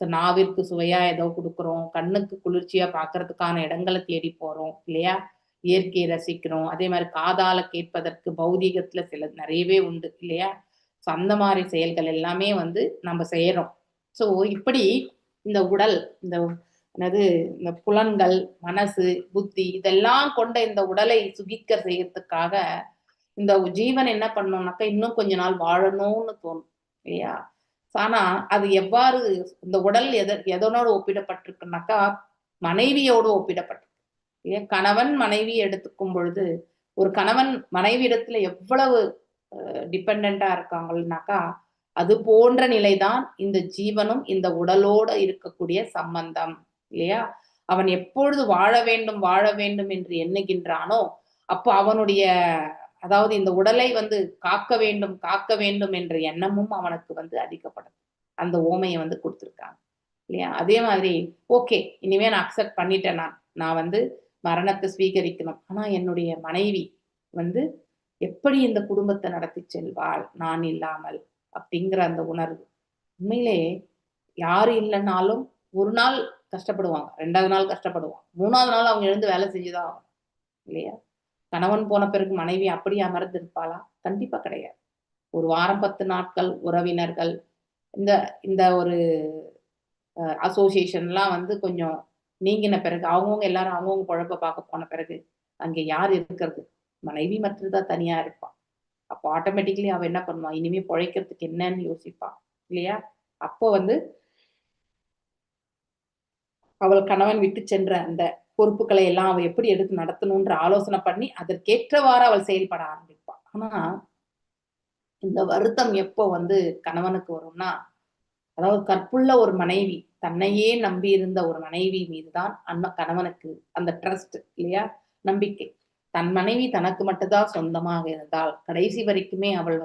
நாவிற்கு சுவையா ஏதோ கொடுக்குறோம், கண்ணுக்கு குளிர்ச்சியா பாக்குறதுக்கான இடங்களை தேடி போறோம் இல்லையா, இயற்கையை ரசிக்கிறோம். அதே மாதிரி காதால கேட்பதற்கு பௌதீகத்துல சில நிறையவே உண்டு இல்லையா. ஸோ அந்த மாதிரி செயல்கள் எல்லாமே நம்ம செய்யறோம். ஸோ இப்படி இந்த உடல் இந்த புலன்கள் மனசு புத்தி இதெல்லாம் கொண்ட இந்த உடலை சுகிக்க செய்யறதுக்காக இந்த ஜீவன் என்ன பண்ணோம்னாக்கா இன்னும் கொஞ்ச நாள் வாழணும்னு தோணும் இல்லையா. ஆனா அது எவ்வாறு இந்த உடல் எதனோடு ஒப்பிடப்பட்டிருக்குனாக்கா மனைவியோடு ஒப்பிடப்பட்டிருக்கு இல்லையா. கணவன் மனைவி எடுத்துக்கும் பொழுது ஒரு கணவன் மனைவி இடத்துல எவ்வளவு டிபெண்டா இருக்காங்கன்னாக்கா அது போன்ற நிலைதான் இந்த ஜீவனும் இந்த உடலோட இருக்கக்கூடிய சம்பந்தம் இல்லையா. அவன் எப்பொழுது வாழ வேண்டும் என்று எண்ணுகின்றானோ அப்போ அவனுடைய, அதாவது இந்த உடலை காக்க வேண்டும் என்ற எண்ணமும் அவனுக்கு அதிகப்படும். அந்த ஓமையை கொடுத்துருக்காங்க இல்லையா. அதே மாதிரி ஓகே இனிமே நான் அக்செப்ட் பண்ணிட்டேன், நான் மரணத்தை ஸ்வீகரிக்கணும். ஆனா என்னுடைய மனைவி எப்படி இந்த குடும்பத்தை நடத்தி செல்வாள் நான் இல்லாமல் அப்படிங்கிற அந்த உணர்வு. உண்மையிலே யாரு இல்லைன்னாலும் ஒரு நாள் கஷ்டப்படுவாங்க, 2வது நாள் கஷ்டப்படுவாங்க, 3வது நாள் அவங்க எழுந்து வேலை செஞ்சுதான் ஆகும் இல்லையா. கணவன் போன பிறகு மனைவி அப்படி அமர்ந்து இருப்பாளா? கண்டிப்பா கிடையாது. ஒரு வாரம் 10 நாட்கள் உறவினர்கள் இந்த ஒரு அசோசியேஷன்லாம் கொஞ்சம் நீங்கின பிறகு அவங்கவுங்க எல்லாரும் அவங்கவுங்க குழப்ப பார்க்க போன பிறகு அங்கே யார் இருக்கிறது? மனைவி மட்டும்தான் தனியா இருப்பான். அப்போ ஆட்டோமேட்டிக்கலி அவ என்ன பண்ணுவான்? இனிமே பிழைக்கிறதுக்கு என்னன்னு யோசிப்பான் இல்லையா? அப்போ அவள் கணவன் விட்டு சென்ற அந்த பொறுப்புகளை எல்லாம் அவள் எப்படி எடுத்து நடத்தணும்ன்ற ஆலோசனை பண்ணி அதற்கேற்றவாறு அவள் செயல்பட ஆரம்பிப்பாள். ஆனா இந்த வருத்தம் எப்போ கணவனுக்கு வரும்னா, அதாவது கற்புள்ள ஒரு மனைவி, தன்னையே நம்பி இருந்த ஒரு மனைவி மீதுதான் கணவனுக்கு அந்த ட்ரஸ்ட் இல்லையா, நம்பிக்கை. தன் மனைவி தனக்கு மட்டும்தான் சொந்தமாக இருந்தால் கடைசி வரைக்குமே அவள்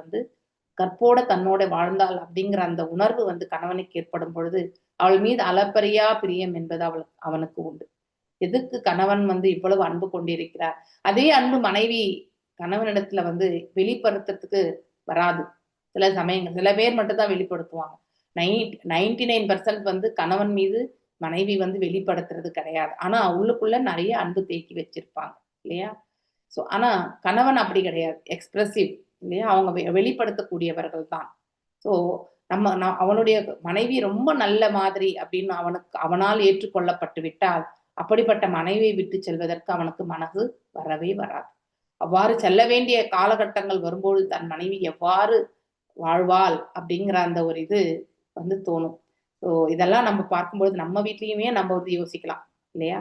கற்போட தன்னோட வாழ்ந்தாள் அப்படிங்கிற அந்த உணர்வு கணவனுக்கு ஏற்படும் பொழுது அவள் மீது அளப்பரியா பிரியம் என்பது அவனுக்கு உண்டு. எதுக்கு கணவன் இவ்வளவு அன்பு கொண்டிருக்கிறார், அதே அன்பு மனைவி கணவனிடத்துல வெளிப்படுத்துறதுக்கு வராது. சில சமயங்கள் சில பேர் மட்டும்தான் வெளிப்படுத்துவாங்க. 99% கணவன் மீது மனைவி வெளிப்படுத்துறது கிடையாது. ஆனா உள்ளுக்குள்ள நிறைய அன்பு தேக்கி வச்சிருப்பாங்க இல்லையா? சோ ஆனா கணவன் அப்படி கிடையாது, எக்ஸ்பிரசிவ் இல்லையா? அவங்க வெளிப்படுத்தக்கூடியவர்கள் தான். சோ அவனுடைய மனைவி ரொம்ப நல்ல மாதிரி அப்படின்னு அவனால் ஏற்றுக்கொள்ளப்பட்டு விட்டால் அப்படிப்பட்ட மனைவியை விட்டு செல்வதற்கு அவனுக்கு மனது வரவே வராது. அவ்வாறு செல்ல வேண்டிய காலகட்டங்கள் வரும்போது தன் மனைவி எவ்வாறு வாழ்வாள் அப்படிங்கிற அந்த ஒரு இது தோணும். ஸோ இதெல்லாம் நம்ம பார்க்கும்போது நம்ம வீட்லயுமே நம்ம யோசிக்கலாம் இல்லையா?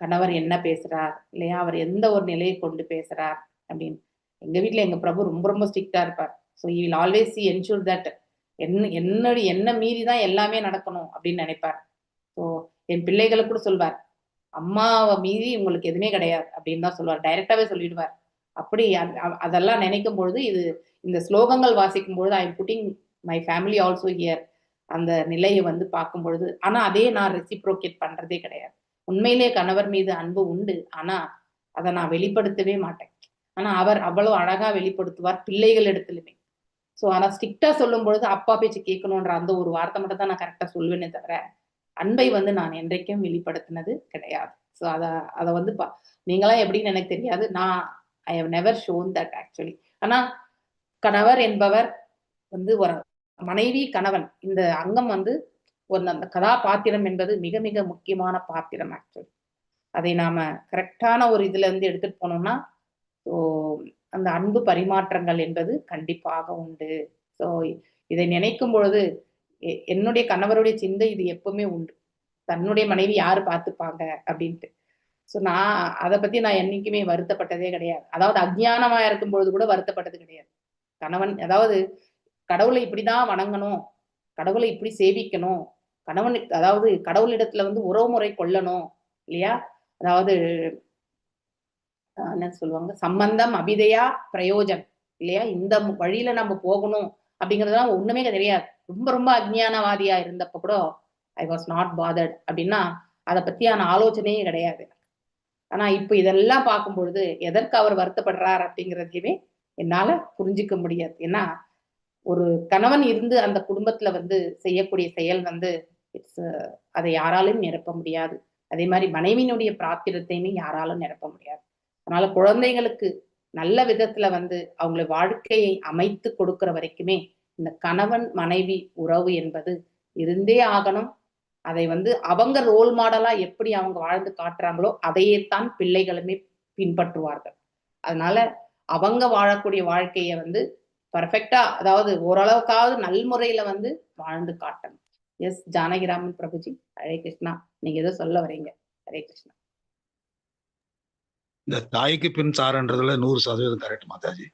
கணவர் என்ன பேசுறார் இல்லையா, அவர் எந்த ஒரு நிலையை கொண்டு பேசுறார் அப்படின்னு. எங்க வீட்டுல எங்க பிரபு ரொம்ப ரொம்ப ஸ்ட்ரிக்டா இருப்பார். So you will always see ensure that என்ன மீறிதான் எல்லாமே நடக்கணும் அப்படின்னு நினைப்பார். ஸோ என் பிள்ளைகளை கூட சொல்வார், அம்மாவை மீறி உங்களுக்கு எதுவுமே கிடையாது அப்படின்னு தான் சொல்லுவார். டைரக்டாவே சொல்லிடுவார். அப்படி அதெல்லாம் நினைக்கும் பொழுது இந்த ஸ்லோகங்கள் வாசிக்கும் பொழுது I am putting my family also here அந்த நிலையை பார்க்கும் பொழுது. ஆனா அதே நான் ரெசிப்ரோகேட் பண்றதே கிடையாது. உண்மையிலே கணவர் மீது அன்பு உண்டு, ஆனா அதை நான் வெளிப்படுத்தவே மாட்டேன். ஆனா அவர் அவ்வளவு அழகா வெளிப்படுத்துவார் பிள்ளைகள் இடத்துலுமே. ஸோ ஆனா ஸ்ட்ரிக்டா சொல்லும் பொழுது அப்பா பேச்சு கேட்கணுன்ற அந்த ஒரு வார்த்தை மட்டும் தான் நான் கரெக்டா சொல்வேனே தவிர அன்பை நான் என்றைக்கும் வெளிப்படுத்தினது கிடையாது. ஸோ அதை நீங்களாம் எப்படின்னு எனக்கு தெரியாது. நான் I have never shown that actually. ஆனா கணவர் என்பவர் ஒரு மனைவி கணவன் இந்த அங்கம் அந்த கதாபாத்திரம் என்பது மிக மிக முக்கியமான பாத்திரம் ஆக்சுவலி. அதை நாம கரெக்டான ஒரு இதுல எடுத்துட்டு போனோம்னா ஸோ அந்த அன்பு பரிமாற்றங்கள் என்பது கண்டிப்பாக உண்டு. ஸோ இதை நினைக்கும் பொழுது என்னுடைய கணவருடைய சிந்தை இது எப்பவுமே உண்டு, தன்னுடைய மனைவி யாரு பார்த்துப்பாங்க அப்படின்ட்டு. ஸோ நான் அதை பத்தி நான் என்னைக்குமே வருத்தப்பட்டதே கிடையாது. அதாவது அஜ்ஞானமா இருக்கும் பொழுது கூட வருத்தப்பட்டது கிடையாது. கணவன் அதாவது கடவுளை இப்படிதான் வணங்கணும், கடவுளை இப்படி சேவிக்கணும், கணவனுக்கு அதாவது கடவுளிடத்துல உறவுமுறை கொள்ளணும் இல்லையா, அதாவது என்ன சொல்லுவாங்க, சம்பந்தம் அபிதயா பிரயோஜன் இல்லையா, இந்த வழியில நம்ம போகணும் அப்படிங்கறதுலாம் ஒண்ணுமே தெரியாது. ரொம்ப ரொம்ப அஜ்ஞானவாதியா இருந்தப்ப கூட ஐ வாஸ் நாட் பாதர்ட் அப்படின்னா அதை பத்தியான ஆலோசனையே கிடையாது. ஆனா இப்ப இதெல்லாம் பார்க்கும் பொழுது எதற்கு அவர் வருத்தப்படுறார் அப்படிங்கிறதையுமே என்னால புரிஞ்சுக்க முடியாது. ஏன்னா ஒரு கணவன் இருந்து அந்த குடும்பத்துல செய்யக்கூடிய செயல் அதை யாராலும் நிரப்ப முடியாது. அதே மாதிரி மனைவியினுடைய பிராத்திரத்தையுமே யாராலும் நிரப்ப முடியாது. அதனால குழந்தைகளுக்கு நல்ல விதத்துல அவங்கள வாழ்க்கையை அமைத்து கொடுக்கிற வரைக்குமே இந்த கணவன் மனைவி உறவு என்பது இருந்தே ஆகணும். அதை அவங்க ரோல் மாடலா எப்படி அவங்க வாழ்ந்து காட்டுறாங்களோ அதையே தான் பிள்ளைகளுமே பின்பற்றுவார்கள். அதனால அவங்க வாழக்கூடிய வாழ்க்கைய பர்ஃபெக்டா, அதாவது ஓரளவுக்காவது நல்முறையில வாழ்ந்து காட்டணும். எஸ் ஜானகிராமன் பிரபுஜி, ஹரே கிருஷ்ணா. நீங்க ஏதோ சொல்ல வரீங்க. ஹரே கிருஷ்ணா. இந்த தாய்க்கு பின் சாரன்றதுல 100% கரெக்ட் மாதாஜி.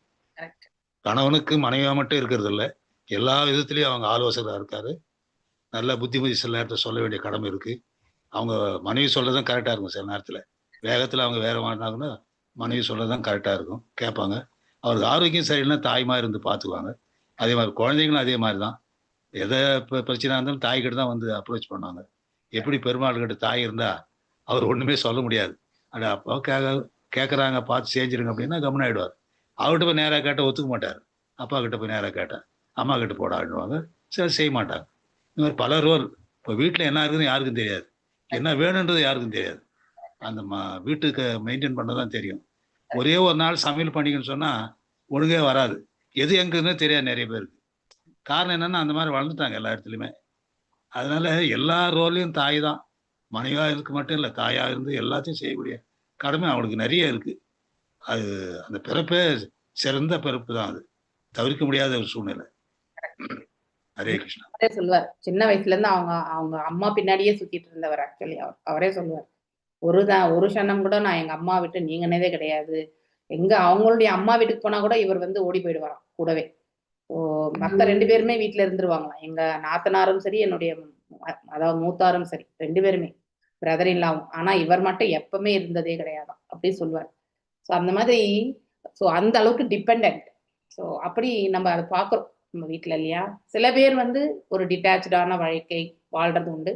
கணவனுக்கு மனைவியா மட்டும் இருக்கிறது இல்லை, எல்லா விதத்திலையும் அவங்க ஆலோசகராக இருக்காரு. நல்ல புத்திமதி சில நேரத்தில் சொல்ல வேண்டிய கடமை இருக்கு. அவங்க மனைவி சொல்றதுதான் கரெக்டா இருக்கும். சில நேரத்துல வேகத்துல அவங்க வேற மாட்டாங்கன்னா மனைவி சொல்றதுதான் கரெக்டா இருக்கும், கேட்பாங்க. அவருக்கு ஆரோக்கியம் சரியில்லைன்னா தாய்மா இருந்து பார்த்துக்குவாங்க. அதே மாதிரி குழந்தைங்களும் அதே மாதிரி தான். எதை பிரச்சனை இருந்தாலும் தாய்கிட்ட தான் அப்ரோச் பண்ணுவாங்க. எப்படி பெருமாள் கிட்ட தாய் இருந்தா அவர் ஒண்ணுமே சொல்ல முடியாது. அது அப்பா கேட்குறாங்க பார்த்து செஞ்சிருங்க அப்படின்னா கவனம் ஆயிடுவார். அவர்கிட்ட போய் நேராக கேட்டால் ஒத்துக்க மாட்டார். அப்பா கிட்ட போய் நேராக கேட்டேன், அம்மா கிட்ட போட ஆடுவாங்க, சரி செய்ய மாட்டாங்க. இந்த மாதிரி பல ரோல். இப்போ வீட்டில் என்ன இருக்குதுன்னு யாருக்கும் தெரியாது, என்ன வேணுன்றது யாருக்கும் தெரியாது. அந்த வீட்டுக்கு மெயின்டைன் பண்ணதான் தெரியும். ஒரே ஒரு நாள் சமையல் பண்ணிக்கன்னு சொன்னால் ஒழுங்கே வராது. எது எங்குன்னு தெரியாது நிறைய பேருக்கு. காரணம் என்னன்னா அந்த மாதிரி வளர்ந்துட்டாங்க எல்லா இடத்துலையுமே. அதனால எல்லா ரோல்லையும் தாய் தான். மனைவியா இருக்கு மட்டும் இல்லை, தாயா இருந்து எல்லாத்தையும் செய்யக்கூடிய கடமை அவளுக்கு நிறைய இருக்கு. அது அந்த பிறப்பே சிறந்த பிறப்பு தான், அது தவிர்க்க முடியாத ஒரு சூழ்நிலை. ஹரே கிருஷ்ணா. அவரே சொல்லுவார், சின்ன வயசுல இருந்து அவங்க அம்மா பின்னாடியே சுத்திட்டு இருந்தவர். ஆக்சுவலி அவரே சொல்லுவார், ஒரு க்ஷணம் கூட நான் எங்க அம்மா விட்டு நீங்கினதே கிடையாது. அவங்களுடைய அம்மா வீட்டுக்கு போனா கூட இவர் வந்து ஓடி போயிடுவாராம் கூடவே. மத்த 2 பேருமே வீட்டுல இருந்துருவாங்களாம். எங்க நாத்தனாரும் சரி, என்னுடைய அதாவது மூத்தாரும் சரி, 2 பேருமே பிரதர் இல்லாவும். ஆனா இவர் மட்டும் எப்பவுமே இருந்ததே கிடையாதாம் அப்படி சொல்லுவார். ஸோ அந்த மாதிரி, ஸோ அந்த அளவுக்கு டிபெண்ட். ஸோ அப்படி நம்ம அதை பார்க்குறோம் நம்ம வீட்டில் இல்லையா. சில பேர் வந்து ஒரு டிட்டாச்சான வாழ்க்கை வாழ்றது உண்டு.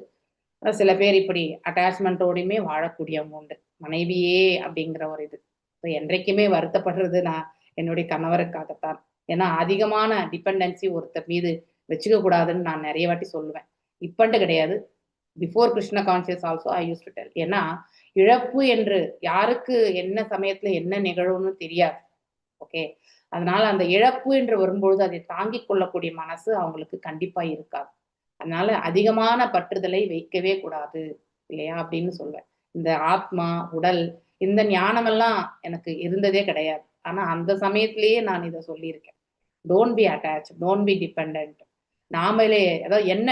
சில பேர் இப்படி அட்டாச்மெண்ட்டோடையுமே வாழக்கூடியவங்க உண்டு. மனைவியே அப்படிங்கிற ஒரு இது. ஸோ என்றைக்குமே வருத்தப்படுறது நான் என்னுடைய கணவருக்காகத்தான். ஏன்னா அதிகமான டிபெண்டன்சி ஒருத்தர் மீது வச்சுக்க கூடாதுன்னு நான் நிறைய வாட்டி சொல்லுவேன். இப்பன்ட்டு கிடையாது, before Krishna conscious also I use to tell. ஏன்னா இழப்பு என்று யாருக்கு என்ன சமயத்துல என்ன நிகழும்னு தெரியாது. ஓகே, அதனால அந்த இழப்பு என்று வரும்பொழுது அதை தாங்கிக் கொள்ளக்கூடிய மனசு அவங்களுக்கு கண்டிப்பா இருக்காது. அதனால அதிகமான பற்றுதலை வைக்கவே கூடாது இல்லையா அப்படின்னு சொல்வேன். இந்த ஆத்மா உடல் இந்த ஞானமெல்லாம் எனக்கு இருந்ததே கிடையாது. ஆனா அந்த சமயத்திலேயே நான் இதை சொல்லியிருக்கேன், don't be attach, don't be depend. நாமளே அதாவது என்ன,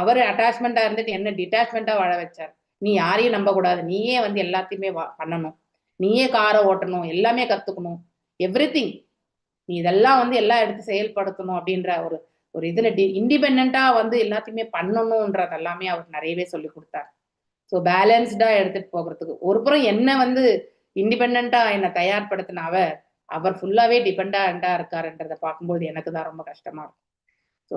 அவரு அட்டாச்மெண்டா இருந்துட்டு என்ன டிட்டாச்மெண்டா வாழ வச்சார். நீ யாரையும் நம்ப கூடாது, நீயே வந்து எல்லாத்தையுமே பண்ணணும், நீயே காரை ஓட்டணும், எல்லாமே கத்துக்கணும், எவ்ரிதிங் நீ இதெல்லாம் வந்து எல்லாம் எடுத்து செயல்படுத்தணும் அப்படின்ற ஒரு இதுல இண்டிபெண்டா வந்து எல்லாத்தையுமே பண்ணணும்ன்றது எல்லாமே அவர் நிறையவே சொல்லி கொடுத்தாரு. ஸோ பேலன்ஸ்டா எடுத்துட்டு போகிறதுக்கு ஒரு புறம் என்ன வந்து இண்டிபெண்டா என்னை தயார்படுத்தின அவர் ஃபுல்லாவே டிபெண்டா இருக்காருன்றதை பார்க்கும்போது எனக்கு தான் ரொம்ப கஷ்டமா இருக்கும். ஸோ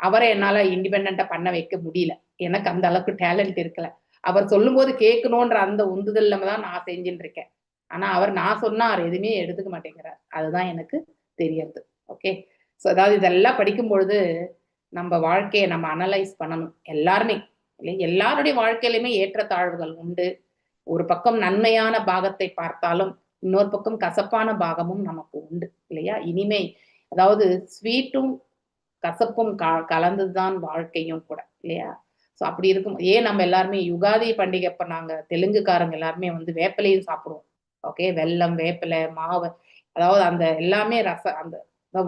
அவரை என்னால இண்டிபெண்டா பண்ண வைக்க முடியல, எனக்கு அந்த அளவுக்கு டேலண்ட் இருக்கல. அவர் சொல்லும் போது கேட்கணுன்ற அந்த உந்துதல்ல தான் நான் செஞ்சுட்டு இருக்கேன். ஆனா நான் சொன்னா அவர் எதுவுமே எடுத்துக்க மாட்டேங்கிறார். அதுதான் எனக்கு தெரியறது. ஓகே, ஸோ அதாவது இதெல்லாம் படிக்கும் பொழுது நம்ம வாழ்க்கையை நம்ம அனலைஸ் பண்ணணும் எல்லாருமே. இல்லை, எல்லாருடைய வாழ்க்கையிலுமே ஏற்றத்தாழ்வுகள் உண்டு. ஒரு பக்கம் நன்மையான பாகத்தை பார்த்தாலும் இன்னொரு பக்கம் கசப்பான பாகமும் நமக்கு உண்டு இல்லையா. இனிமை அதாவது ஸ்வீட்டும் கசப்பும் கலந்துதான் வாழ்க்கையும் கூட இல்லையா. ஸோ அப்படி இருக்கும். ஏன் நம்ம எல்லாருமே யுகாதி பண்டிகை அப்ப நாங்க தெலுங்குக்காரங்க எல்லாருமே வந்து வேப்பிலையும் சாப்பிடுவோம். ஓகே, வெல்லம் வேப்பிலை மாவு, அதாவது அந்த எல்லாமே அந்த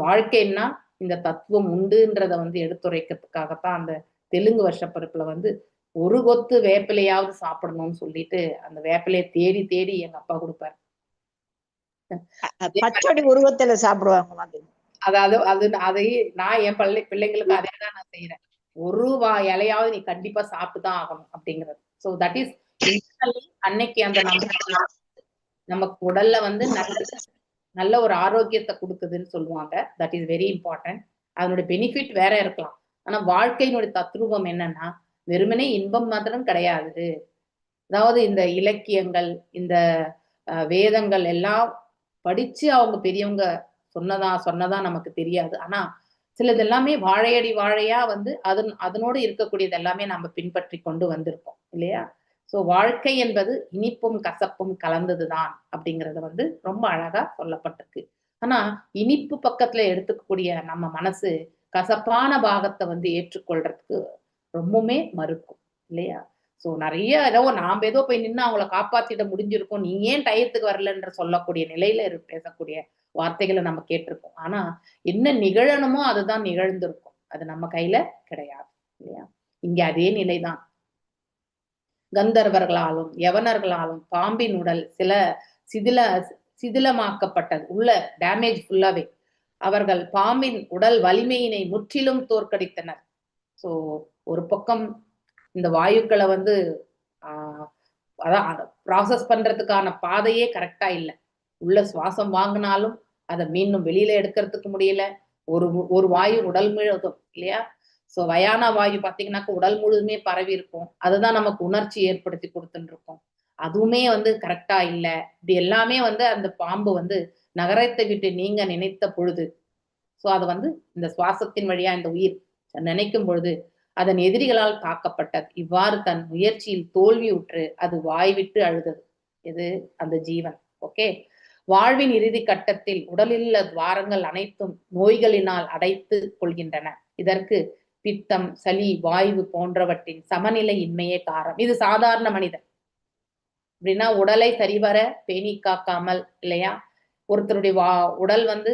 வாழ்க்கைன்னா இந்த தத்துவம் உண்டுன்றத வந்து எடுத்துரைக்கிறதுக்காகத்தான் அந்த தெலுங்கு வருஷப்பிறப்புல வந்து ஒரு கொத்து வேப்பிலையாவது சாப்பிடணும்னு சொல்லிட்டு அந்த வேப்பிலையை தேடி தேடி எங்க அப்பா கொடுப்பாரு. பச்சடி உருவத்துல சாப்பிடுவாங்க. அதாவது அதை நான் என் பிள்ளைங்களுக்கு அதே தான் நான் செய்யறேன். ஒரு இலையாவது நீ கண்டிப்பா சாப்பிட்டுதான் ஆகணும் அப்படிங்கிறது. ஸோ தட் இஸ் அன்னைக்கு அந்த நமக்கு உடல்ல வந்து நல்ல ஒரு ஆரோக்கியத்தை கொடுக்குதுன்னு சொல்லுவாங்க. That is very important. அதனுடைய பெனிஃபிட் வேற இருக்கலாம். ஆனா வாழ்க்கையினுடைய தத்ரூபம் என்னன்னா வெறுமனே இன்பம் மாத்திரம் கிடையாது. அதாவது இந்த இலக்கியங்கள் இந்த வேதங்கள் எல்லாம் படிச்சு அவங்க பெரியவங்க சொன்னதா நமக்கு தெரியாது. ஆனா சிலது எல்லாமே வாழையடி வாழையா வந்து அதனோடு இருக்கக்கூடியது எல்லாமே நம்ம பின்பற்றி கொண்டு வந்திருக்கோம் இல்லையா. ஸோ வாழ்க்கை என்பது இனிப்பும் கசப்பும் கலந்ததுதான் அப்படிங்கறது வந்து ரொம்ப அழகா சொல்லப்பட்டிருக்கு. ஆனா இனிப்பு பக்கத்துல எடுத்துக்கக்கூடிய நம்ம மனசு கசப்பான பாகத்தை வந்து ஏற்றுக்கொள்றதுக்கு ரொம்பவுமே மறுக்கும் இல்லையா. ஸோ நிறைய நாம ஏதோ போய் நின்று அவங்கள காப்பாத்திட முடிஞ்சிருக்கும், நீ ஏன் டயத்துக்கு வரலன்ற சொல்லக்கூடிய நிலையில பேசக்கூடிய வார்த்தைகளை நம்ம கேட்டிருக்கோம். ஆனா என்ன நிகழணுமோ அதுதான் நிகழ்ந்திருக்கும், அது நம்ம கையில கிடையாது இல்லையா. இங்க அதே நிலைதான். கந்தர்வர்களாலும் யவனர்களாலும் பாம்பின் உடல் சில சிதிலமாக்கப்பட்டது, உள்ள டேமேஜ் ஃபுல்லாவே. அவர்கள் பாம்பின் உடல் வலிமையினை முற்றிலும் தோற்கடித்தனர். ஸோ ஒரு பக்கம் இந்த வாயுக்களை வந்து அதான் ப்ராசஸ் பண்றதுக்கான பாதையே கரெக்டா இல்லை. உள்ள சுவாசம் வாங்கினாலும் அதை மீண்டும் வெளியில எடுக்கிறதுக்கு முடியல. ஒரு வாயு உடல் முழுவதும் இல்லையா. ஸோ வயான வாயு பார்த்தீங்கன்னாக்க உடல் முழுதுமே பரவி இருக்கும், அதுதான் நமக்கு உணர்ச்சி ஏற்படுத்தி கொடுத்துட்டு இருக்கோம். அதுவுமே வந்து கரெக்டா இல்லை. இப்படி எல்லாமே வந்து அந்த பாம்பு வந்து நகரத்தை விட்டு நீங்க நினைத்த பொழுது, ஸோ அது வந்து இந்த சுவாசத்தின் வழியா இந்த உயிர் நினைக்கும் பொழுது அதன் எதிரிகளால் தாக்கப்பட்டது. இவ்வாறு தன் முயற்சியில் தோல்வியுற்று அது வாய்விட்டு அழுதது. இது அந்த ஜீவன். ஓகே, வாழ்வின் இறுதி கட்டத்தில் உடலில் துவாரங்கள் அனைத்தும் நோய்களினால் அடைத்து கொள்கின்றன. இதற்கு பித்தம், சளி, வாயு போன்றவற்றின் சமநிலை இன்மையே காரணம். இது சாதாரண மனிதன். அப்படின்னா உடலை சரிவர பேணி காக்காமல் இல்லையா, ஒருத்தருடைய உடல் வந்து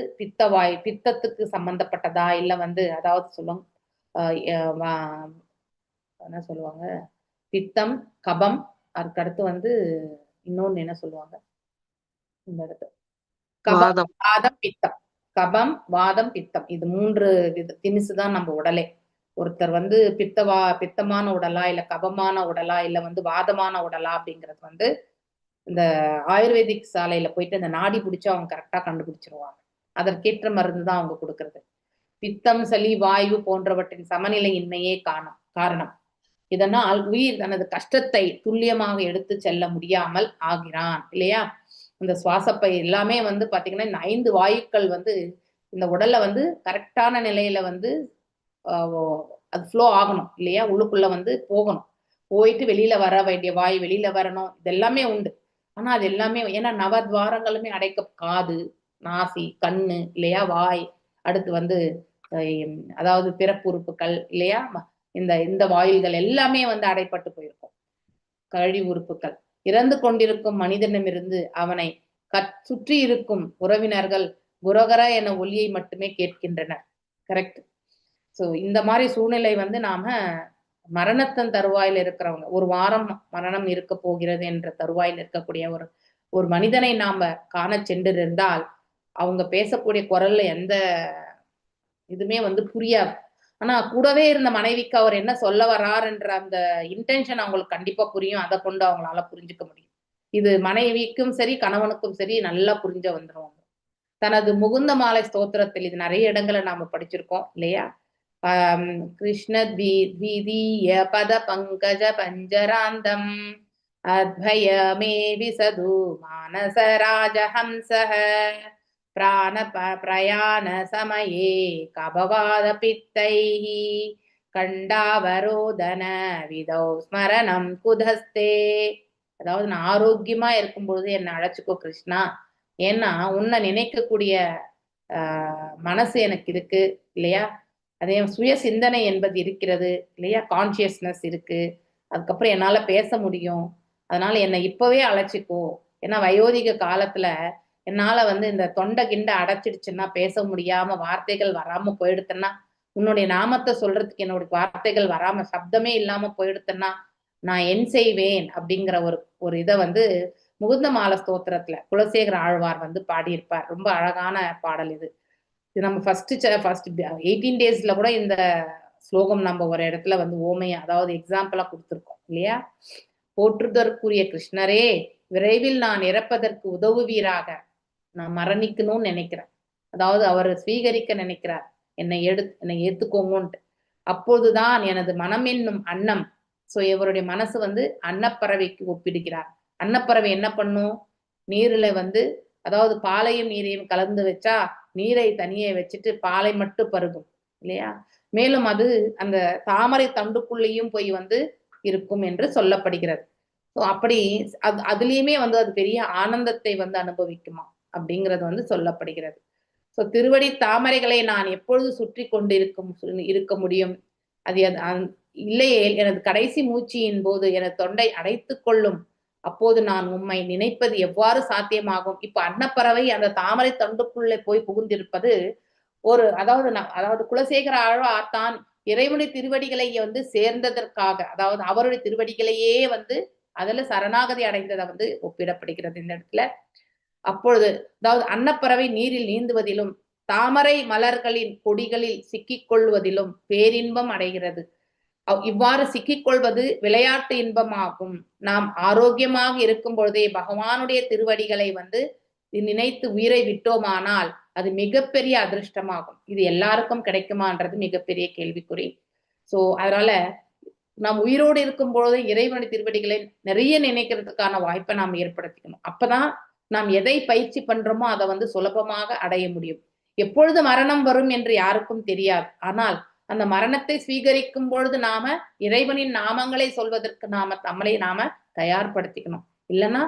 பித்தத்துக்கு சம்பந்தப்பட்டதா, இல்ல வந்து அதாவது சொல்லுவாங்க என்ன சொல்லுவாங்க, பித்தம், கபம், அதுக்கடுத்து வந்து இன்னொன்னு என்ன சொல்லுவாங்க இந்த இடத்துல, கபம், வாதம், பித்தம். கபம், வாதம், பித்தம், இது 3 திணிசுதான் நம்ம உடலே. ஒருத்தர் வந்து பித்தமான உடலா, இல்ல கபமான உடலா, இல்ல வந்து வாதமான உடலா அப்படிங்கிறது வந்து இந்த ஆயுர்வேதிக் சாலையில போயிட்டு இந்த நாடி பிடிச்சு அவங்க கரெக்டா கண்டுபிடிச்சிருவாங்க. அதற்கேற்ற மருந்து தான் அவங்க கொடுக்கறது. பித்தம், சளி, வாயு போன்றவற்றின் சமநிலையின்மையே காரணம். இதனால் உயிர் தனது கஷ்டத்தை துல்லியமாக எடுத்து செல்ல முடியாமல் ஆகிறான் இல்லையா. இந்த சுவாசப்பை எல்லாமே வந்து பாத்தீங்கன்னா இந்த 5 வாயுக்கள் வந்து இந்த உடல்ல வந்து கரெக்டான நிலையில வந்து அது ஃப்ளோ ஆகணும் இல்லையா, உள்ளுக்குள்ள வந்து போகணும், போயிட்டு வெளியில வர வேண்டிய வாயு வெளியில வரணும், இதெல்லாமே உண்டு. ஆனா அது எல்லாமே ஏன்னா நவத்வாரங்களுமே காது, நாசி, கண்ணு இல்லையா, வாய், அடுத்து வந்து அதாவது பிறப்பு உறுப்புகள் இல்லையா, இந்த வாயில்கள் எல்லாமே வந்து அடைப்பட்டு போயிருக்கும். கழிவு உறுப்புகள். இறந்து கொண்டிருக்கும் மனிதனிடமிருந்து அவனை சுற்றி இருக்கும் உறவினர்கள் குரகர என ஒலியை மட்டுமே கேட்கின்றனர். கரெக்ட். சோ இந்த மாதிரி சூழ்நிலை வந்து நாம மரணத்தின் தருவாயில் இருக்கிறவங்க, ஒரு வாரம் மரணம் இருக்க போகிறது என்ற தருவாயில் இருக்கக்கூடிய ஒரு மனிதனை நாம காண சென்றிருந்தால் அவங்க பேசக்கூடிய குரல்ல எந்த இதுமே வந்து புரியாது. ஆனா கூடவே இருந்த மனைவிக்கு அவர் என்ன சொல்ல வர்றார் என்ற அந்த இன்டென்ஷன் அவங்களுக்கு கண்டிப்பா புரியும். அதை கொண்டு அவங்களால புரிஞ்சுக்க முடியும். இது மனைவிக்கும் சரி கணவனுக்கும் சரி நல்லா புரிஞ்ச வந்துருவாங்க. தனது முகுந்த மாலை ஸ்தோத்திரத்தில் இது நிறைய இடங்களை நாம படிச்சிருக்கோம் இல்லையா. கிருஷ்ண த்விதீய பத பங்கஜ பஞ்சராந்தம் அத்வயமே விசது மானச ராஜஹம்சஹ பிராண பிரயாண சமயே கபவாத பித்தைஹ கண்டாவரோதன விதௌ ஸ்மரணம் குதஸ்தே. அதாவது நான் ஆரோக்கியமா இருக்கும்பொழுது என்னை அழைச்சிக்கோ கிருஷ்ணா, ஏன்னா உன்னை நினைக்கக்கூடிய மனசு எனக்கு இருக்கு இல்லையா, அதே சுய சிந்தனை என்பது இருக்கிறது இல்லையா, கான்சியஸ்னஸ் இருக்கு, அதுக்கப்புறம் என்னால பேச முடியும், அதனால என்னை இப்பவே அழைச்சிக்கோ. ஏன்னா வயோதிக காலத்துல என்னால வந்து இந்த தொண்டை கிண்டை அடைச்சிடுச்சுன்னா பேச முடியாம வார்த்தைகள் வராம போயிடுத்துன்னா, உன்னுடைய நாமத்தை சொல்றதுக்கு என்னோட வார்த்தைகள் வராம சப்தமே இல்லாம போயிடுத்துன்னா நான் என் செய்வேன் அப்படிங்கிற ஒரு இதை வந்து முகுந்த மாலை ஸ்தோத்திரத்துல குலசேகர ஆழ்வார் வந்து பாடியிருப்பார். ரொம்ப அழகான பாடல் இது. இது நம்ம ஃபர்ஸ்ட் 18 டேஸ்ல கூட இந்த ஸ்லோகம் நம்ம ஒரு இடத்துல வந்து ஓமையா அதாவது எக்ஸாம்பிளா கொடுத்துருக்கோம் இல்லையா. போற்றுதற்குரிய கிருஷ்ணரே, விரைவில் நான் இறப்பதற்கு உதவுவீராக. நான் மரணிக்கணும்னு நினைக்கிறேன், அதாவது அவர் ஸ்வீகரிக்க நினைக்கிறார், என்னை ஏத்துக்கோங்கன்ட்டு. அப்போதுதான் எனது மனம் என்னும் அன்னம், சோ இவருடைய மனசு வந்து அன்னப்பறவைக்கு ஒப்பிடுகிறார். அன்னப்பறவை என்ன பண்ணும், நீர்ல வந்து அதாவது பாலையும் நீரையும் கலந்து வச்சா நீரை தனியே வச்சுட்டு பாலை மட்டும் பருகும் இல்லையா. மேலும் அது அந்த தாமரை தண்டுக்குள்ளேயும் போய் வந்து இருக்கும் என்று சொல்லப்படுகிறது. ஸோ அப்படி அதுலயுமே வந்து அது பெரிய ஆனந்தத்தை வந்து அனுபவிக்குமா அப்படிங்கிறது வந்து சொல்லப்படுகிறது. ஸோ திருவடி தாமரைகளை நான் எப்பொழுது சுற்றி கொண்டு இருக்க முடியும், அது இல்லையே எனது கடைசி மூச்சியின் போது எனது தொண்டை அடைத்து கொள்ளும், அப்போது நான் உம்மை நினைப்பது எவ்வாறு சாத்தியமாகும். இப்ப அன்னப்பறவை அந்த தாமரை தண்டுக்குள்ளே போய் புகுந்திருப்பது அதாவது குலசேகர ஆழ்வார் தான் இறைவனுடைய திருவடிகளை வந்து சேர்ந்ததற்காக, அதாவது அவருடைய திருவடிகளையே வந்து அதுல சரணாகதி அடைந்ததை வந்து ஒப்பிடப்படுகிறது இந்த இடத்துல. அப்பொழுது அதாவது அன்னப்பறவை நீரில் நீந்துவதிலும் தாமரை மலர்களின் கொடிகளில் சிக்கிக் கொள்வதிலும் பேரின்பம் அடைகிறது. இவ்வாறு சிக்கிக்கொள்வது விளையாட்டு இன்பமாகும். நாம் ஆரோக்கியமாக இருக்கும் பொழுதே பகவானுடைய திருவடிகளை வந்து நினைத்து உயிரை விட்டோமானால் அது மிகப்பெரிய அதிர்ஷ்டமாகும். இது எல்லாருக்கும் கிடைக்குமான்றது மிகப்பெரிய கேள்விக்குறி. சோ அதனால நாம் உயிரோடு இருக்கும் பொழுது இறைவனுடைய திருவடிகளை நிறைய நினைக்கிறதுக்கான வாய்ப்பை நாம் ஏற்படுத்திக்கணும். அப்பதான் நாம் எதை பயிற்சி பண்றோமோ அதை வந்து சுலபமாக அடைய முடியும். எப்பொழுது மரணம் வரும் என்று யாருக்கும் தெரியாது. ஆனால் அந்த மரணத்தை ஸ்வீகரிக்கும் பொழுது நாம இறைவனின் நாமங்களை சொல்வதற்கு நம்மளை நாம தயார்படுத்திக்கணும். இல்லைன்னா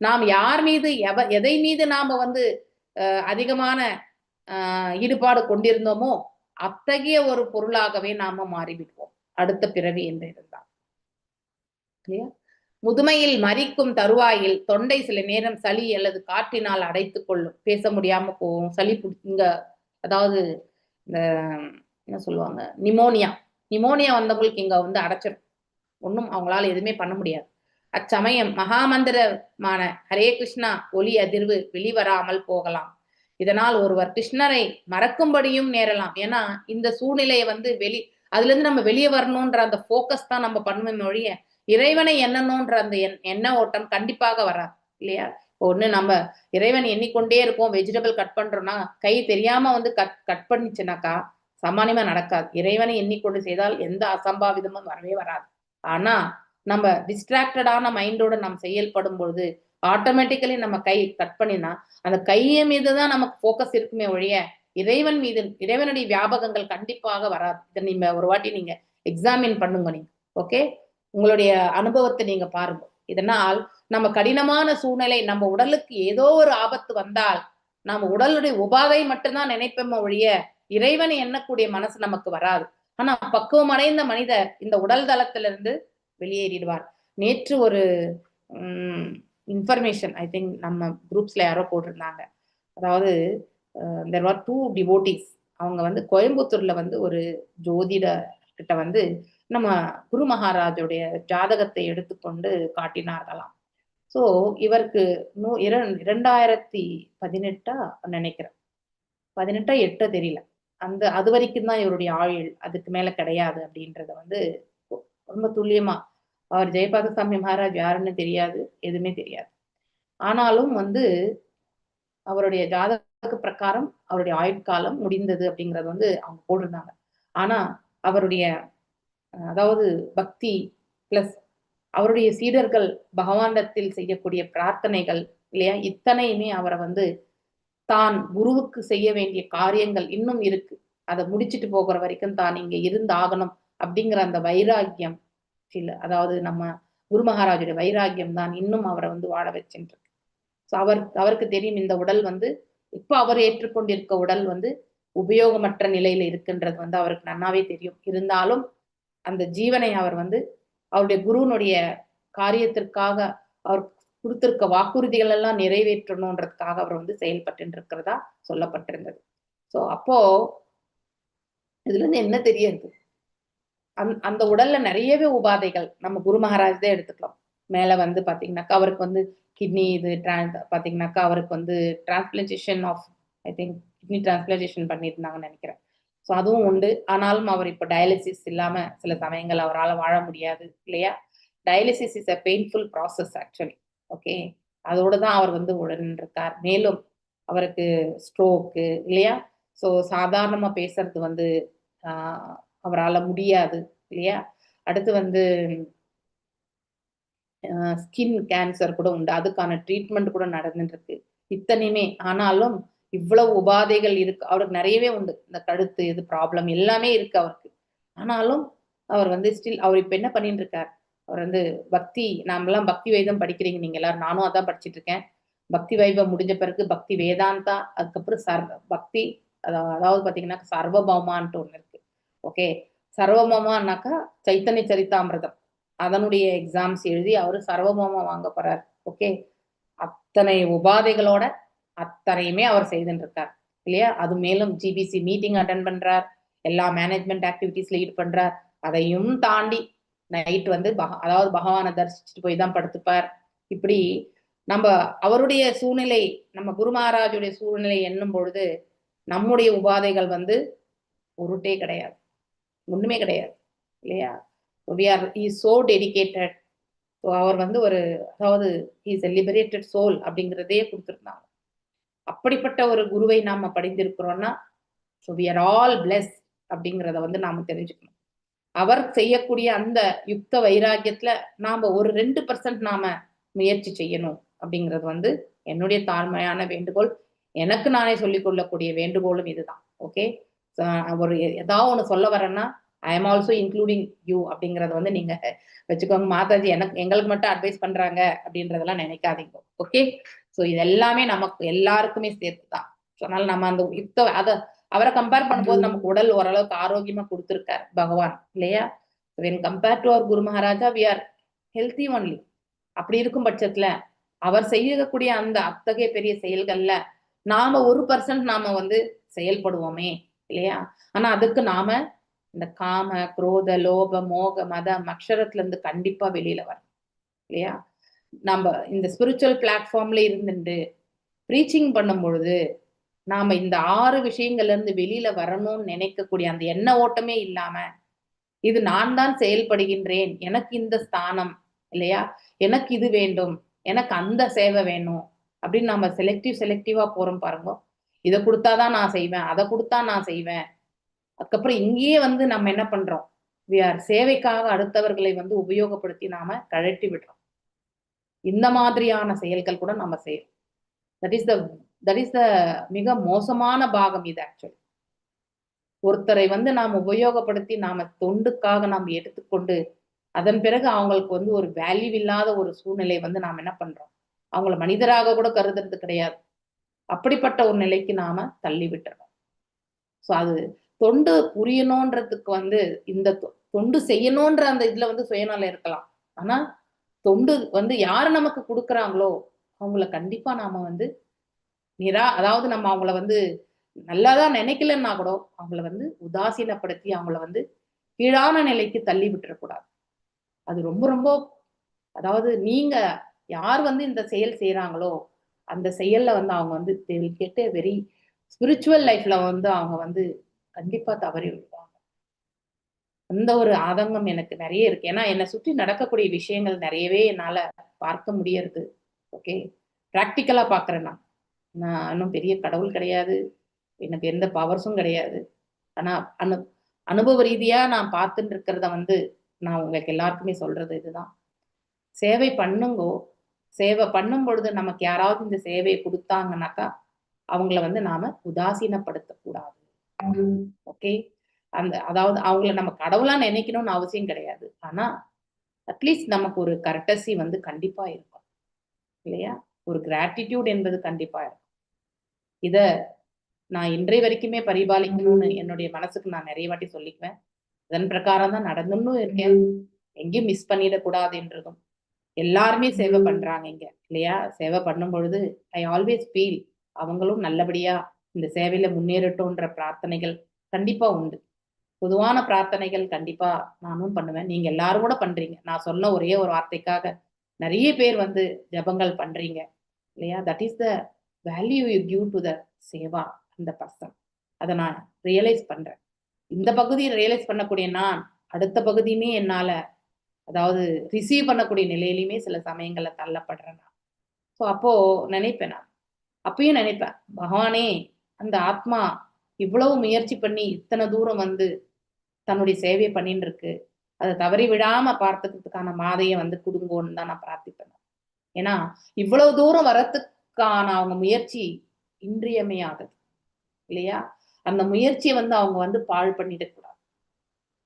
நாம் யார் மீது எதை மீது நாம வந்து அதிகமான ஈடுபாடு கொண்டிருந்தோமோ அத்தகைய ஒரு பொருளாகவே நாம மாறிவிடுவோம் அடுத்த பிறவி என்று இருந்தால். முதுமையில் மரிக்கும் தருவாயில் தொண்டை சில நேரம் சளி அல்லது காற்றினால் அடைத்துக் கொள்ளும். பேச முடியாம போகும். சளி இங்க அதாவது இந்த என்ன சொல்லுவாங்க, நிமோனியா வந்தவங்களுக்கு இங்க வந்து அடைச்சிடும். ஒன்றும் அவங்களால எதுவுமே பண்ண முடியாது. அச்சமயம் மகாமந்திரமான ஹரே கிருஷ்ணா ஒலி அதிர்வு வெளிவராமல் போகலாம். இதனால் ஒருவர் கிருஷ்ணரை மறக்கும்படியும் நேரலாம். ஏன்னா இந்த சூழ்நிலையை வந்து அதுல இருந்து நம்ம வெளியே வரணும்ன்ற அந்த போக்கஸ் தான் நம்ம பண்ணுவோம் ஒழிய இறைவனை எண்ணணும்ன்ற அந்த எண்ண ஓட்டம் கண்டிப்பாக வராது இல்லையா? ஒண்ணு நம்ம இறைவன் எண்ணிக்கொண்டே இருப்போம். வெஜிடபிள் கட் பண்றோம்னா கை தெரியாம வந்து கட் பண்ணிச்சுனாக்கா சாமானியமா நடக்காது. இறைவனை எண்ணிக்கொண்டு செய்தால் எந்த அசம்பாவிதமும் வரவே வராது. ஆனா நம்ம டிஸ்ட்ராக்டடான மைண்டோட நம்ம செயல்படும் பொழுது ஆட்டோமேட்டிக்கலி நம்ம கை கட் பண்ணினா அந்த கையை மீதுதான் நமக்கு போக்கஸ் இருக்குமே ஒழிய இறைவன் மீது இறைவனுடைய வியாபகங்கள் கண்டிப்பாக வராது. இதை நீங்க ஒரு வாட்டி நீங்க எக்ஸாமின் பண்ணுங்க. நீங்க ஓகே, உங்களுடைய அனுபவத்தை நீங்க பாருங்க. இதனால் நம்ம கடினமான சூழ்நிலை, நம்ம உடலுக்கு ஏதோ ஒரு ஆபத்து வந்தால் நம்ம உடலுடைய உபாதை மட்டும்தான் நினைப்போம் ஒழிய இறைவனை எண்ணக்கூடிய மனசு நமக்கு வராது. ஆனா பக்குவம் அடைந்த மனிதர் இந்த உடல் தளத்திலிருந்து வெளியேறிடுவார். நேற்று ஒரு இன்ஃபர்மேஷன் ஐ திங்க் நம்ம குரூப்ஸ்ல யாரோ போட்டிருந்தாங்க. அதாவது there were 2 devotees. அவங்க வந்து கோயம்புத்தூர்ல வந்து ஒரு ஜோதிட கிட்ட வந்து நம்ம குரு மகாராஜுடைய ஜாதகத்தை எடுத்துக்கொண்டு காட்டினார்களாம். சோ இவருக்கு 2018 நினைக்கிறேன், 18 தெரியல, அது வரைக்கும் தான் இவருடைய ஆயுள், அதுக்கு மேல கிடையாது அப்படின்றத வந்து ரொம்ப துல்லியமா. அவர் ஜெயபாதசாமி மகாராஜ் யாருன்னு தெரியாது, எதுவுமே தெரியாது. ஆனாலும் வந்து அவருடைய ஜாதக பிரகாரம் அவருடைய ஆயுட்காலம் முடிந்தது அப்படிங்கறது வந்து அவங்க போட்டிருந்தாங்க. ஆனா அவருடைய அதாவது பக்தி பிளஸ் அவருடைய சீடர்கள் பகவானிடத்தில் செய்யக்கூடிய பிரார்த்தனைகள் இல்லையா, இத்தனையுமே அவரை வந்து தான் குருவுக்கு செய்ய வேண்டிய காரியங்கள் இன்னும் இருக்கு, அதை முடிச்சுட்டு போகிற வரைக்கும் தான் இங்க இருந்தாகணும் அப்படிங்கிற அந்த வைராக்கியம் இல்ல, அதாவது நம்ம குரு மகாராஜுடைய வைராக்கியம் தான் இன்னும் அவரை வந்து வாழ வச்சுட்டு இருக்கு. ஸோ அவருக்கு தெரியும் இந்த உடல் வந்து இப்போ அவர் ஏற்றுக்கொண்டிருக்க உடல் வந்து உபயோகமற்ற நிலையில இருக்குன்றது வந்து அவருக்கு நன்னாவே தெரியும். இருந்தாலும் அந்த ஜீவனை அவர் வந்து அவருடைய குருனுடைய காரியத்திற்காக அவர் கொடுத்திருக்க வாக்குறுதிகள் எல்லாம் நிறைவேற்றணுன்றதுக்காக அவர் வந்து செயல்பட்டு இருக்கிறதா சொல்லப்பட்டிருந்தது. ஸோ அப்போ இதுல இருந்து என்ன தெரியுது, அந்த உடல்ல நிறையவே உபாதைகள் நம்ம குரு மகாராஜ் தான் எடுத்துக்கலாம். மேல வந்து பாத்தீங்கன்னாக்கா அவருக்கு வந்து கிட்னி இது பாத்தீங்கன்னாக்கா அவருக்கு வந்து transplantation of I think kidney transplantation பண்ணியிருந்தாங்கன்னு நினைக்கிறேன். ஸோ அதுவும் உண்டு. ஆனாலும் அவர் இப்போ டயாலிசிஸ் இல்லாம சில சமயங்கள் அவரால் வாழ முடியாது இல்லையா. Dialysis is a painful process actually. Okay, அதோட தான் அவர் வந்து உடன் இருக்கார். மேலும் அவருக்கு ஸ்ட்ரோக்கு இல்லையா. ஸோ சாதாரணமா பேசுறது வந்து அவரால் முடியாது இல்லையா. அடுத்து வந்து ஸ்கின் கேன்சர் கூட உண்டு, அதுக்கான ட்ரீட்மெண்ட் கூட நடந்துட்டு இருக்கு இத்தனையுமே. ஆனாலும் இவ்வளவு உபாதைகள் இருக்கு அவருக்கு, நிறையவே உண்டு, இந்த கழுத்து இது ப்ராப்ளம் எல்லாமே இருக்கு அவருக்கு. ஆனாலும் அவர் வந்து ஸ்டில் அவர் இப்ப என்ன பண்ணிட்டு இருக்கார், அவர் வந்து பக்தி, நாமெல்லாம் பக்தி வைதம் படிக்கிறீங்க நீங்க எல்லாரும், நானும் அதான் படிச்சுட்டு இருக்கேன். பக்தி வைபம் முடிஞ்ச பிறகு பக்தி வேதாந்தா, அதுக்கப்புறம் பக்தி அதாவது பாத்தீங்கன்னா சர்வபௌமான்ட்டு ஒண்ணு இருக்கு. ஓகே, சர்வபௌமானாக்கா சைத்தன்ய சரிதாமிரதம், அதனுடைய எக்ஸாம்ஸ் எழுதி அவரு சர்வபௌமா வாங்க போறார். ஓகே, அத்தனை உபாதைகளோட அத்தனையுமே அவர் செய்துட்டு இருக்கார் இல்லையா. அது மேலும் ஜிபிசி மீட்டிங் அட்டென்ட் பண்றார், எல்லா மேனேஜ்மெண்ட் ஆக்டிவிட்டிஸ்ல லீட் பண்றார். அதையும் தாண்டி நைட் வந்து அதாவது பகவானை தரிசிச்சுட்டு போய் தான் படுத்துப்பார். இப்படி நம்ம அவருடைய சூழ்நிலை, நம்ம குரு மகாராஜுடைய சூழ்நிலை எண்ணும் பொழுது நம்முடைய உபாதைகள் வந்து உருட்டே கிடையாது, ஒண்ணுமே கிடையாது இல்லையா. he is so dedicated. So அவர் வந்து ஒரு அதாவது he is a liberated soul அப்படிங்கிறதே கொடுத்துருந்தாங்க. அப்படிப்பட்ட ஒரு குருவை நாம படிந்திருக்கிறோம்னா so we are all blessed அப்படிங்கிறத வந்து நாம தெரிஞ்சுக்கணும். அவர் செய்யக்கூடிய அந்த யுக்த வைராக்கியத்துல நாம ஒரு 2% நாம முயற்சி செய்யணும் அப்படிங்கிறது வந்து என்னுடைய தாழ்மையான வேண்டுகோள். எனக்கு நானே சொல்லிக் கொள்ளக்கூடிய வேண்டுகோளும் இதுதான். ஓகே, ஒரு ஏதாவது ஒண்ணு சொல்ல வரேன்னா I am also including you அப்படிங்கறத வந்து நீங்க வச்சுக்கோங்க. மாதாஜி எங்களுக்கு மட்டும் அட்வைஸ் பண்றாங்க அப்படின்றதெல்லாம் நினைக்காதீங்க. ஓகே, ஸோ இது எல்லாமே நமக்கு எல்லாருக்குமே சேர்த்துதான். அதனால நம்ம அந்த யுக்த அவரை கம்பேர் பண்ணும்போது நமக்கு உடல் ஓரளவுக்கு ஆரோக்கியமா கொடுத்திருக்காரு பகவான் இல்லையா? when compared to our Guru Maharaja we are healthy only. அப்படி இருக்கும் பட்சத்துல அவர் செய்யக்கூடிய அந்த அத்தகைய பெரிய செயல்கள்ல நாம 1% நாம வந்து செயல்படுவோமே இல்லையா? ஆனா அதுக்கு நாம இந்த காம, குரோத, லோப, மோக, மதம், அக்ஷரத்துல இருந்து கண்டிப்பா வெளியில வரணும் இல்லையா? நம்ம இந்த ஸ்பிரிச்சுவல் பிளாட்ஃபார்ம்ல இருந்துட்டு ப்ரீச்சிங் பண்ணும் பொழுது நாம இந்த 6 விஷயங்கள்ல இருந்து வெளியில வரணும்னு நினைக்கக்கூடிய அந்த எண்ண ஓட்டமே இல்லாம, இது நான் தான் செயல்படுகின்றேன், எனக்கு இந்த ஸ்தானம் இல்லையா, எனக்கு இது வேண்டும், எனக்கு அந்த சேவை வேணும் அப்படின்னு நம்ம செலக்டிவா போறோம் பாருங்க. இதை கொடுத்தாதான் நான் செய்வேன், அதை கொடுத்தா நான் செய்வேன். அதுக்கப்புறம் இங்கேயே வந்து நம்ம என்ன பண்றோம், சேவைக்காக அடுத்தவர்களை வந்து உபயோகப்படுத்தி நாம கழட்டி விடுறோம். இந்த மாதிரியான செயல்கள் கூட நம்ம செய்யறோம். தட் இஸ் த மிக மோசமான பாகம் இது. ஆக்சுவலி ஒருத்தரை வந்து நாம் உபயோகப்படுத்தி நாம தொண்டுக்காக நாம் எடுத்துக்கொண்டு அதன் பிறகு அவங்களுக்கு வந்து ஒரு வேல்யூ இல்லாத ஒரு சூழ்நிலை வந்து நாம் என்ன பண்றோம், அவங்கள மனிதராக கூட கருதுறது கிடையாது. அப்படிப்பட்ட ஒரு நிலைக்கு நாம தள்ளி விட்டுறோம். ஸோ அது தொண்டு புரியணுன்றதுக்கு வந்து இந்த தொண்டு செய்யணுன்ற அந்த இதுல வந்து சுயநலம் இருக்கலாம். ஆனா தொண்டு வந்து யாரு நமக்கு கொடுக்குறாங்களோ அவங்கள கண்டிப்பா நாம வந்து அதாவது நம்ம அவங்கள வந்து நல்லாதான் நினைக்கலன்னா கூட அவங்கள வந்து உதாசீனப்படுத்தி அவங்கள வந்து கீழான நிலைக்கு தள்ளி விட்டுறக்கூடாது. அது ரொம்ப ரொம்ப, அதாவது நீங்க யார் வந்து இந்த செயல் செய்யறாங்களோ அந்த செயல்ல வந்து அவங்க வந்து கேட்ட வெரி ஸ்பிரிச்சுவல் லைஃப்ல வந்து அவங்க வந்து கண்டிப்பா தவறி விடுவாங்க. அந்த ஒரு ஆதங்கம் எனக்கு நிறைய இருக்கு. ஏன்னா என்னை சுற்றி நடக்கக்கூடிய விஷயங்கள் நிறையவே என்னால பார்க்க முடியறது. ஓகே, பிராக்டிக்கலா பாக்குறேன். நான் இன்னும் பெரிய கடவுள் கிடையாது, எனக்கு எந்த பவர்ஸும் கிடையாது. ஆனா அனுபவ ரீதியா நான் பார்த்துட்டு இருக்கிறத வந்து நான் உங்களுக்கு எல்லாருக்குமே சொல்றது இதுதான், சேவை பண்ணுங்கோ. சேவை பண்ணும் பொழுது நமக்கு யாராவது இந்த சேவையை கொடுத்தாங்கன்னாக்கா அவங்கள வந்து நாம உதாசீனப்படுத்தக்கூடாது. ஓகே, அதாவது அவங்கள நம்ம கடவுளா நினைக்கணும்னு அவசியம் கிடையாது. ஆனா அட்லீஸ்ட் நமக்கு ஒரு கர்டசி வந்து கண்டிப்பா இருக்கும் இல்லையா, ஒரு கிராட்டிடியூட் என்பது கண்டிப்பா இருக்கும். இத நான் இன்றைய வரைக்குமே பரிபாலிக்கணும்னு என்னுடைய மனசுக்கு நான் நிறைய வாட்டி சொல்லிக்குவேன். அதன் பிரகாரம் தான் நடந்துன்னு இருக்கேன். எங்கேயும் மிஸ் பண்ணிடக்கூடாது என்றதும். எல்லாருமே சேவை பண்றாங்க இங்க இல்லையா? சேவை பண்ணும் பொழுது ஐ ஆல்வேஸ் ஃபீல் அவங்களும் நல்லபடியா இந்த சேவையில முன்னேறட்டும்ன்ற பிரார்த்தனைகள் கண்டிப்பா உண்டு. பொதுவான பிரார்த்தனைகள் கண்டிப்பா நானும் பண்ணுவேன், நீங்க எல்லாரும் கூட பண்றீங்க. நான் சொன்ன ஒரே ஒரு வார்த்தைக்காக நிறைய பேர் வந்து ஜபங்கள் பண்றீங்க இல்லையா? That is the value you give to the Seva அந்த பர்சன். அதை நான் ரியலைஸ் பண்றேன். இந்த பகுதியை ரியலைஸ் பண்ணக்கூடிய நான் அடுத்த பகுதியுமே என்னால, அதாவது ரிசீவ் பண்ணக்கூடிய நிலையிலுமே சில சமயங்கள்ல தள்ளப்படுறேன் நான். ஸோ அப்போ நினைப்பேன், நான் அப்பயும் நினைப்பேன், பகவானே அந்த ஆத்மா இவ்வளவு முயற்சி பண்ணி இத்தனை தூரம் வந்து தன்னுடைய சேவையை பண்ணிட்டு இருக்கு, அதை தவறி விடாம பார்த்துக்கிறதுக்கான மாதையை வந்து கொடுங்கோன்னு தான் நான் பிரார்த்திப்பேன். ஏன்னா இவ்வளவு தூரம் வரத்துக்கான அவங்க முயற்சி இன்றியமையாதது இல்லையா? அந்த முயற்சியை வந்து அவங்க வந்து பாழ் பண்ணிடக்கூடாது,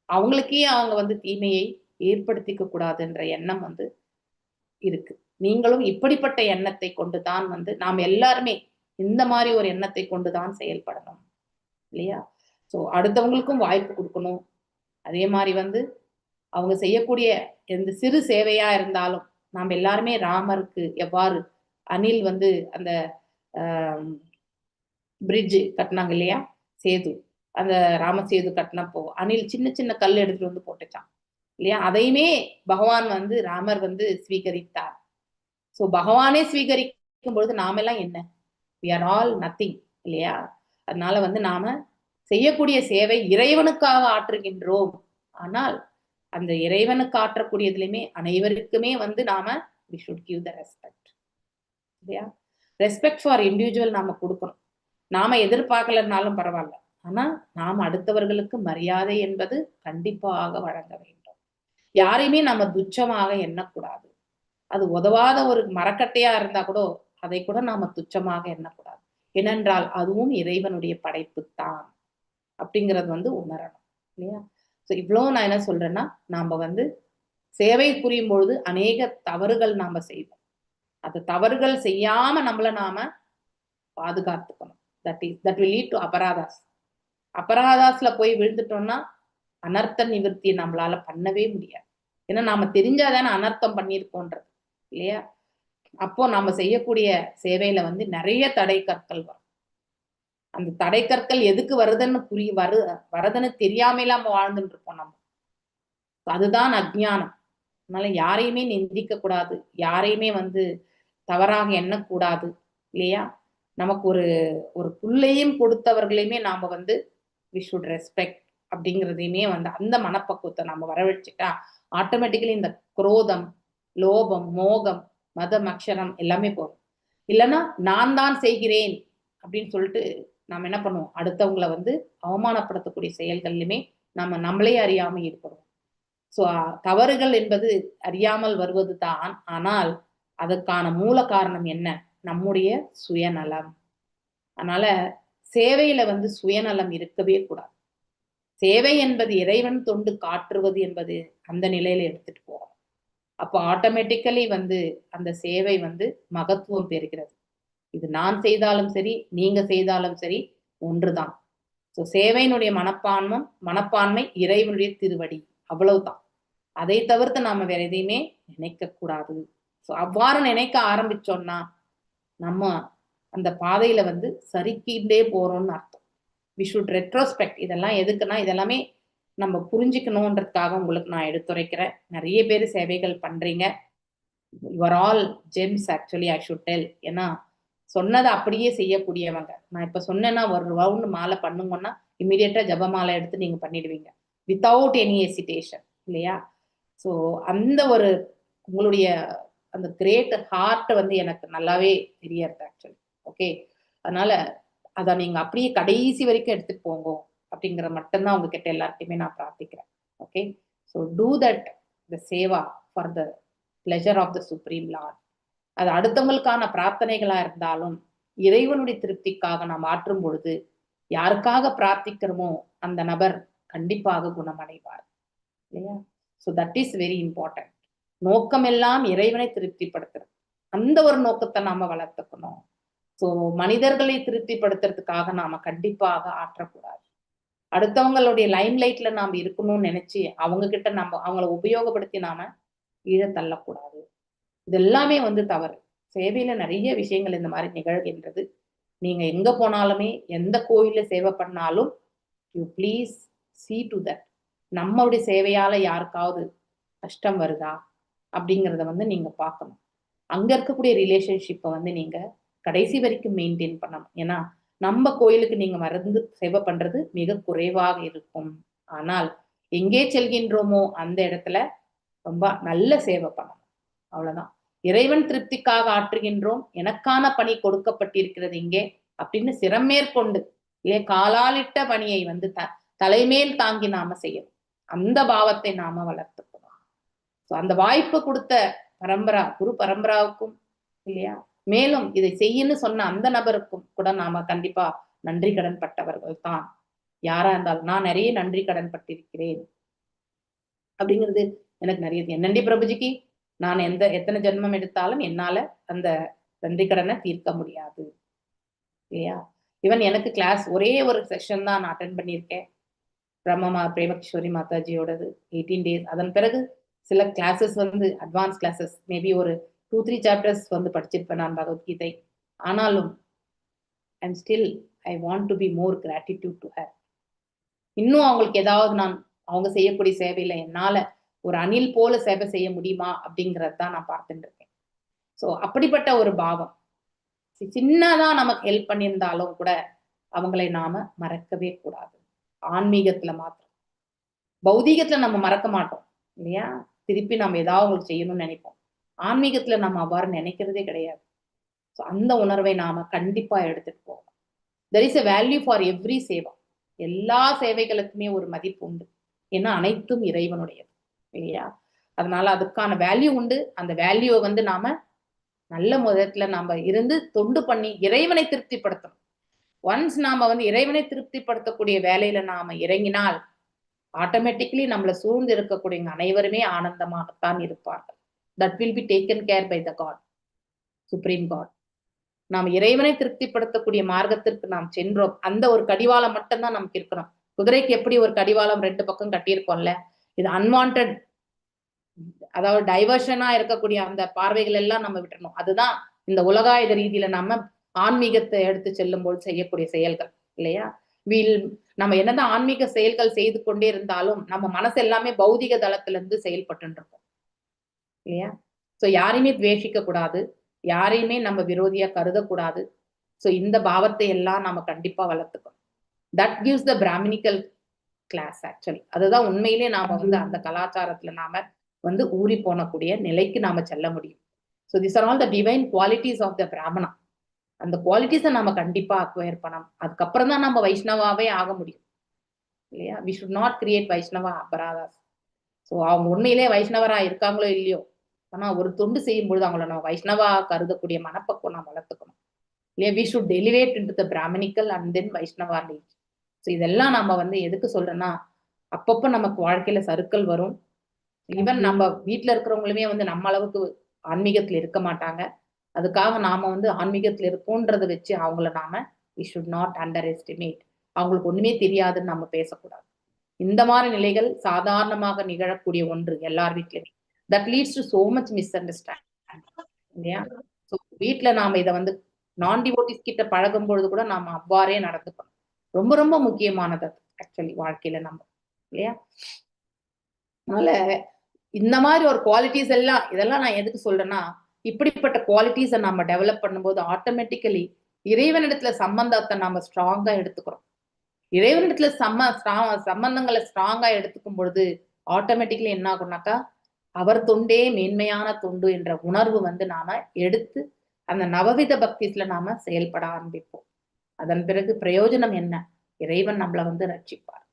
அவங்களுக்கே அவங்க வந்து தீமையை ஏற்படுத்திக்க கூடாதுன்ற எண்ணம் வந்து இருக்கு. நீங்களும் இப்படிப்பட்ட எண்ணத்தை கொண்டுதான் வந்து நாம் எல்லாருமே இந்த மாதிரி ஒரு எண்ணத்தை கொண்டுதான் செயல்படணும் இல்லையா? ஸோ அடுத்தவங்களுக்கும் வாய்ப்பு கொடுக்கணும். அதே மாதிரி வந்து அவங்க செய்யக்கூடிய எந்த சிறு சேவையா இருந்தாலும் நாம் எல்லாருமே ராமருக்கு எவ்வாறு அணில் வந்து அந்த பிரிட்ஜ் கட்டினாங்க இல்லையா, சேது, அந்த ராமசேது கட்டினப்போ அணில் சின்ன சின்ன கல் எடுத்துட்டு வந்து போட்டுச்சான் இல்லையா? அதையுமே பகவான் வந்து ராமர் வந்து ஸ்வீகரித்தார். ஸோ பகவானே ஸ்வீகரிக்கும் பொழுது நாமெல்லாம் என்ன, we are all nothing இல்லையா? அதனால வந்து நாம செய்யக்கூடிய சேவை இறைவனுக்காக ஆற்றுகின்றோம். ஆனால் அந்த இறைவனுக்கு ஆற்றக்கூடியதுலையுமே அனைவருக்குமே வந்து நாம we should give the respect இல்லையா? ரெஸ்பெக்ட் ஃபார் இண்டிவிஜுவல் நாம கொடுக்கணும். நாம எதிர்பார்க்கலனாலும் பரவாயில்ல, ஆனா நாம அடுத்தவர்களுக்கு மரியாதை என்பது கண்டிப்பாக வழங்க வேண்டும். யாரையுமே நம்ம துச்சமாக எண்ணக்கூடாது. அது உதவாத ஒரு மரக்கட்டையா இருந்தா கூட அதை கூட நாம துச்சமாக எண்ணக்கூடாது. ஏனென்றால் அதுவும் இறைவனுடைய படைப்பு தான் அப்படிங்கிறது வந்து உணரணும் இல்லையா? ஸோ இவ்வளவு நான் என்ன சொல்றேன்னா, நாம வந்து சேவை புரியும் பொழுது அநேக தவறுகள் நாம செய்வோம். அந்த தவறுகள் செய்யாம நம்மள நாம பாதுகாத்துக்கணும். that will lead to அபராதாஸ் அபராதாஸ்ல போய் விழுந்துட்டோம்னா அனர்த்த நிவர்த்தி நம்மளால பண்ணவே முடியாது. ஏன்னா நாம தெரிஞ்சாதானே அனர்த்தம் பண்ணியிருக்கோன்றது இல்லையா? அப்போ நம்ம செய்யக்கூடிய சேவையில வந்து நிறைய தடை கற்கள் வரும். அந்த தடை கற்கள் எதுக்கு வருதுன்னு வரதுன்னு தெரியாமல நம்ம வாழ்ந்துட்டு இருப்போம் நம்ம. அதுதான் அஜ்ஞானம். அதனால யாரையுமே நிந்திக்க கூடாது, யாரையுமே வந்து தவறாக எண்ணக்கூடாது இல்லையா? நமக்கு ஒரு புள்ளையும் கொடுத்தவர்களையுமே நாம வந்து வி ஷுட் ரெஸ்பெக்ட் அப்படிங்கிறதையுமே வந்து அந்த மனப்பக்குவத்தை நம்ம வரவழைச்சுட்டா ஆட்டோமேட்டிக்கலி இந்த குரோதம், லோபம், மோகம், மதம், அக்ஷரம் எல்லாமே போகும். இல்லைன்னா நான் தான் செய்கிறேன் அப்படின்னு சொல்லிட்டு நாம் என்ன பண்ணுவோம், அடுத்தவங்களை வந்து அவமானப்படுத்தக்கூடிய செயல்கள்லையுமே நம்மளே அறியாம ஈடுபடுவோம். ஸோ தவறுகள் என்பது அறியாமல் வருவது தான். ஆனால் அதுக்கான மூல காரணம் என்ன? நம்முடைய சுயநலம். அதனால சேவையில வந்து சுயநலம் இருக்கவே கூடாது. சேவை என்பது இறைவன் தொண்டு காட்டுவது என்பது அந்த நிலையில எடுத்துட்டு போறோம். அப்போ ஆட்டோமேட்டிக்கலி வந்து அந்த சேவை வந்து மகத்துவம் பெறுகிறது. இது நான் செய்தாலும் சரி, நீங்க செய்தாலும் சரி ஒன்றுதான். ஸோ சேவையினுடைய மனப்பான்மை இறைவனுடைய திருவடி, அவ்வளவுதான். அதை தவிர்த்து நாம வேற எதையுமே நினைக்க கூடாது. ஸோ அவ்வாறு நினைக்க ஆரம்பிச்சோம்னா நம்ம அந்த பாதையில வந்து சரிக்கிண்டே போறோம்னு அர்த்தம். We should retrospect. இதெல்லாம் எதுக்குன்னா இதெல்லாமே நம்ம புரிஞ்சுக்கணுன்றதுக்காக உங்களுக்கு நான் எடுத்துரைக்கிறேன். நிறைய பேர் சேவைகள் பண்றீங்க. Your all gems actually I should del. ஏன்னா சொன்னதை அப்படியே செய்யக்கூடியவங்க. நான் இப்ப சொன்னேன்னா ஒரு ரவுண்ட் மாலை பண்ணுங்கன்னா இமீடியட்டா ஜப மாலை எடுத்து நீங்க பண்ணிடுவீங்க வித்தவுட் எனி எசிடேஷன் இல்லையா? ஸோ அந்த ஒரு உங்களுடைய அந்த கிரேட் ஹார்ட் வந்து எனக்கு நல்லாவே தெரியறது ஆக்சுவலி. ஓகே, அதனால அதை நீங்க அப்படியே கடைசி வரைக்கும் எடுத்துட்டு போங்க அப்படிங்கிற மட்டும்தான் உங்ககிட்ட எல்லார்ட்டையுமே நான் பிரார்த்திக்கிறேன். Okay, so do that the seva for the pleasure of the supreme lord. அது அடுத்தவங்களுக்கான பிரார்த்தனைகளா இருந்தாலும் இறைவனுடைய திருப்திக்காக நாம் ஆற்றும் பொழுது யாருக்காக பிரார்த்திக்கிறோமோ அந்த நபர் கண்டிப்பாக குணமடைவார் இல்லையா? So that is very important. நோக்கம் எல்லாம் இறைவனை திருப்திப்படுத்துறது. அந்த ஒரு நோக்கத்தை நாம வளர்த்துக்கணும். ஸோ மனிதர்களை திருப்திப்படுத்துறதுக்காக நாம கண்டிப்பாக ஆற்றக்கூடாது. அடுத்தவங்களுடைய லைம் லைட்ல நாம இருக்கணும்னு நினைச்சு அவங்க கிட்ட நம்ம அவங்கள உபயோகப்படுத்தி நாம ஈழ தள்ளக்கூடாது. இது எல்லாமே வந்து தவறு. சேவையில நிறைய விஷயங்கள் இந்த மாதிரி நிகழ்கின்றது. நீங்க எங்க போனாலுமே எந்த கோயில்ல சேவை பண்ணாலும் you please see to that. நம்மளுடைய சேவையால யாருக்காவது கஷ்டம் வருதா அப்படிங்கிறத வந்து நீங்க பார்க்கணும். அங்க இருக்கக்கூடிய ரிலேஷன்ஷிப்பை வந்து நீங்க கடைசி வரைக்கும் மெயின்டைன் பண்ணணும். ஏன்னா நம்ம கோயிலுக்கு நீங்க மறந்து சேவை பண்றது மிக குறைவாக இருக்கும். ஆனால் எங்கே செல்கின்றோமோ அந்த இடத்துல ரொம்ப நல்ல சேவை பண்ணணும். அவ்வளவுதான். இறைவன் திருப்திக்காக ஆற்றுகின்றோம், எனக்கான பணி கொடுக்கப்பட்டிருக்கிறது இங்கே அப்படின்னு சிரமேற்கொண்டு இல்லையே காலாலிட்ட பணியை வந்து தலைமேல் தாங்கி நாம செய்யணும். அந்த பாவத்தை நாம வளர்த்துக்கணும். ஸோ அந்த வாய்ப்பு கொடுத்த குரு பரம்பராவுக்கும் இல்லையா, மேலும் இதை செய்யன்னு சொன்ன அந்த நபருக்கும் கூட நாம கண்டிப்பா நன்றி கடன் பட்டவர்கள் தான். யாரா இருந்தாலும் நான் நிறைய நன்றி கடன் பட்டிருக்கிறேன் அப்படிங்கிறது எனக்கு நிறைய. என்னண்டி பிரபுஜிக்கு நான் எத்தனை ஜென்மம் எடுத்தாலும் என்னால அந்த நன்றி கடனை தீர்க்க முடியாது இல்லையா? ஈவன் எனக்கு கிளாஸ் ஒரே ஒரு செஷன் தான் நான் அட்டென்ட் பண்ணியிருக்கேன், பிரேமகிஷோரி மாதாஜியோடது 18 days. அதன் பிறகு சில கிளாஸஸ் வந்து அட்வான்ஸ் கிளாஸஸ் மேபி ஒரு 2-3 சாப்டர்ஸ் வந்து படிச்சிருப்பேன் நான் பகவத்கீதை. ஆனாலும் I'm still I want to be more gratitude to her. இன்னும் அவங்களுக்கு ஏதாவது நான் அவங்க செய்யக்கூடிய சேவையில என்னால ஒரு அணில் போல சேவை செய்ய முடியுமா அப்படிங்கிறது தான் நான் பார்த்துட்டு இருக்கேன். ஸோ அப்படிப்பட்ட ஒரு பாவம் சின்னதான் நமக்கு ஹெல்ப் பண்ணியிருந்தாலும் கூட அவங்களை நாம மறக்கவே கூடாது. ஆன்மீகத்துல மாத்திரம், பௌதீகத்துல நம்ம மறக்க மாட்டோம் இல்லையா? திருப்பி நம்ம ஏதாவது அவங்களுக்கு செய்யணும்னு நினைப்போம். ஆன்மீகத்துல நம்ம அவ்வாறு நினைக்கிறதே கிடையாது. ஸோ அந்த உணர்வை நாம கண்டிப்பா எடுத்துட்டு போகணும். There is a value for every Seva. எல்லா சேவைகளுக்குமே ஒரு மதிப்பு உண்டு. ஏன்னா அனைத்தும் இறைவனுடையது இல்லையா? அதனால அதுக்கான வேல்யூ உண்டு. அந்த வேல்யூவை வந்து நாம நல்ல முதத்துல நாம இருந்து தொண்டு பண்ணி இறைவனை திருப்திப்படுத்தணும். ஒன்ஸ் நாம வந்து இறைவனை திருப்திப்படுத்தக்கூடிய வேலையில நாம இறங்கினால் ஆட்டோமேட்டிக்கலி நம்மளை சூழ்ந்து இருக்கக்கூடிய அனைவருமே ஆனந்தமாகத்தான் இருப்பார்கள். That will be taken care by the God, supreme God. நாம் இறைவனை திருப்திப்படுத்தக்கூடிய மார்க்கத்திற்கு நாம் சென்றோம். அந்த ஒரு கடிவாளம் மட்டும்தான் நமக்கு இருக்கணும். குதிரைக்கு எப்படி ஒரு கடிவாளம் 2 பக்கம் கட்டியிருக்கோம்ல, இது அன்வான்ட், அதாவது டைவர்ஷனா இருக்கக்கூடிய அந்த பார்வைகள் எல்லாம் நம்ம விட்டுறணும். அதுதான் இந்த உலகாயுத ரீதியில நம்ம ஆன்மீகத்தை எடுத்து செல்லும் போது செய்யக்கூடிய செயல்கள் இல்லையா. நம்ம என்னதான் ஆன்மீக செயல்கள் செய்து கொண்டே இருந்தாலும் நம்ம மனசு எல்லாமே பௌதிக தளத்துல இருந்து செயல்பட்டு இருக்கோம் இல்லையா. சோ யாரையுமே துவேஷிக்க கூடாது, யாரையுமே நம்ம விரோதியா கருதக்கூடாது. சோ இந்த பாவத்தை எல்லாம் நம்ம கண்டிப்பா வளர்த்துக்கணும். That gives the brahmanical class actually. அதுதான் உண்மையிலே நாம வந்து அந்த கலாச்சாரத்துல நாம வந்து ஊறி போனக்கூடிய நிலைக்கு நாம செல்ல முடியும். So this are all the divine qualities of the Brahmana. அந்த குவாலிட்டிஸை நம்ம கண்டிப்பா அக்வயர் பண்ணணும். அதுக்கப்புறம் தான் நம்ம வைஷ்ணவாவே ஆக முடியும் இல்லையா. We should not create Vaishnava அபராதாஸ். ஸோ அவங்க உண்மையிலே வைஷ்ணவரா இருக்காங்களோ இல்லையோ, ஆனா ஒரு தொண்டு செய்யும் பொழுது அவங்கள நம்ம வைஷ்ணவா கருதக்கூடிய மனப்பக்குவம் நம்ம வளர்த்துக்கணும் இல்லையா. We should elevate into the brahminical and then Vaishnava league. So இதெல்லாம் நம்ம வந்து எதுக்கு சொல்றேன்னா, அப்பப்போ நமக்கு வாழ்க்கையில சறுக்கல் வரும். ஈவன் நம்ம வீட்டுல இருக்கிறவங்களுமே வந்து நம்ம அளவுக்கு ஆன்மீகத்துல இருக்க மாட்டாங்க. அதுக்காக நாம வந்து ஆன்மீகத்துல இருக்கோன்றதை வச்சு அவங்கள நாம we should not underestimate. அவங்களுக்கு ஒண்ணுமே தெரியாதுன்னு நம்ம பேசக்கூடாது. இந்த மாதிரி நிலைகள் சாதாரணமாக நிகழக்கூடிய ஒன்று எல்லார் வீட்லயுமே. That leads to so much misunderstanding இல்லையா. ஸோ வீட்டுல நாம இதை வந்து நான் டிவோட்டிஸ் கிட்ட பழகும் பொழுது கூட நாம அவ்வாறே நடந்துக்கணும். ரொம்ப ரொம்ப முக்கியமானது ஆக்சுவலி வாழ்க்கையில நம்ம இல்லையா. அதனால இந்த மாதிரி ஒரு குவாலிட்டிஸ் எல்லாம், இதெல்லாம் நான் எதுக்கு சொல்றேன்னா, இப்படிப்பட்ட குவாலிட்டிஸை நம்ம டெவலப் பண்ணும்போது ஆட்டோமேட்டிக்கலி இறைவனிடத்துல சம்பந்தத்தை நம்ம ஸ்ட்ராங்கா எடுத்துக்கிறோம். இறைவனிடத்துல சம்பந்தங்களை ஸ்ட்ராங்கா எடுத்துக்கும் பொழுது ஆட்டோமேட்டிக்கலி என்ன ஆகும்னாக்கா, அவர் தொண்டே மேன்மையான தொண்டு என்ற உணர்வு வந்து நாம எடுத்து அந்த நவவித பக்திஸ்ல நாம செயல்பட ஆரம்பிப்போம். அதன் பிறகு பிரயோஜனம் என்ன? இறைவன் நம்மளை வந்து ரட்சிப்பார்.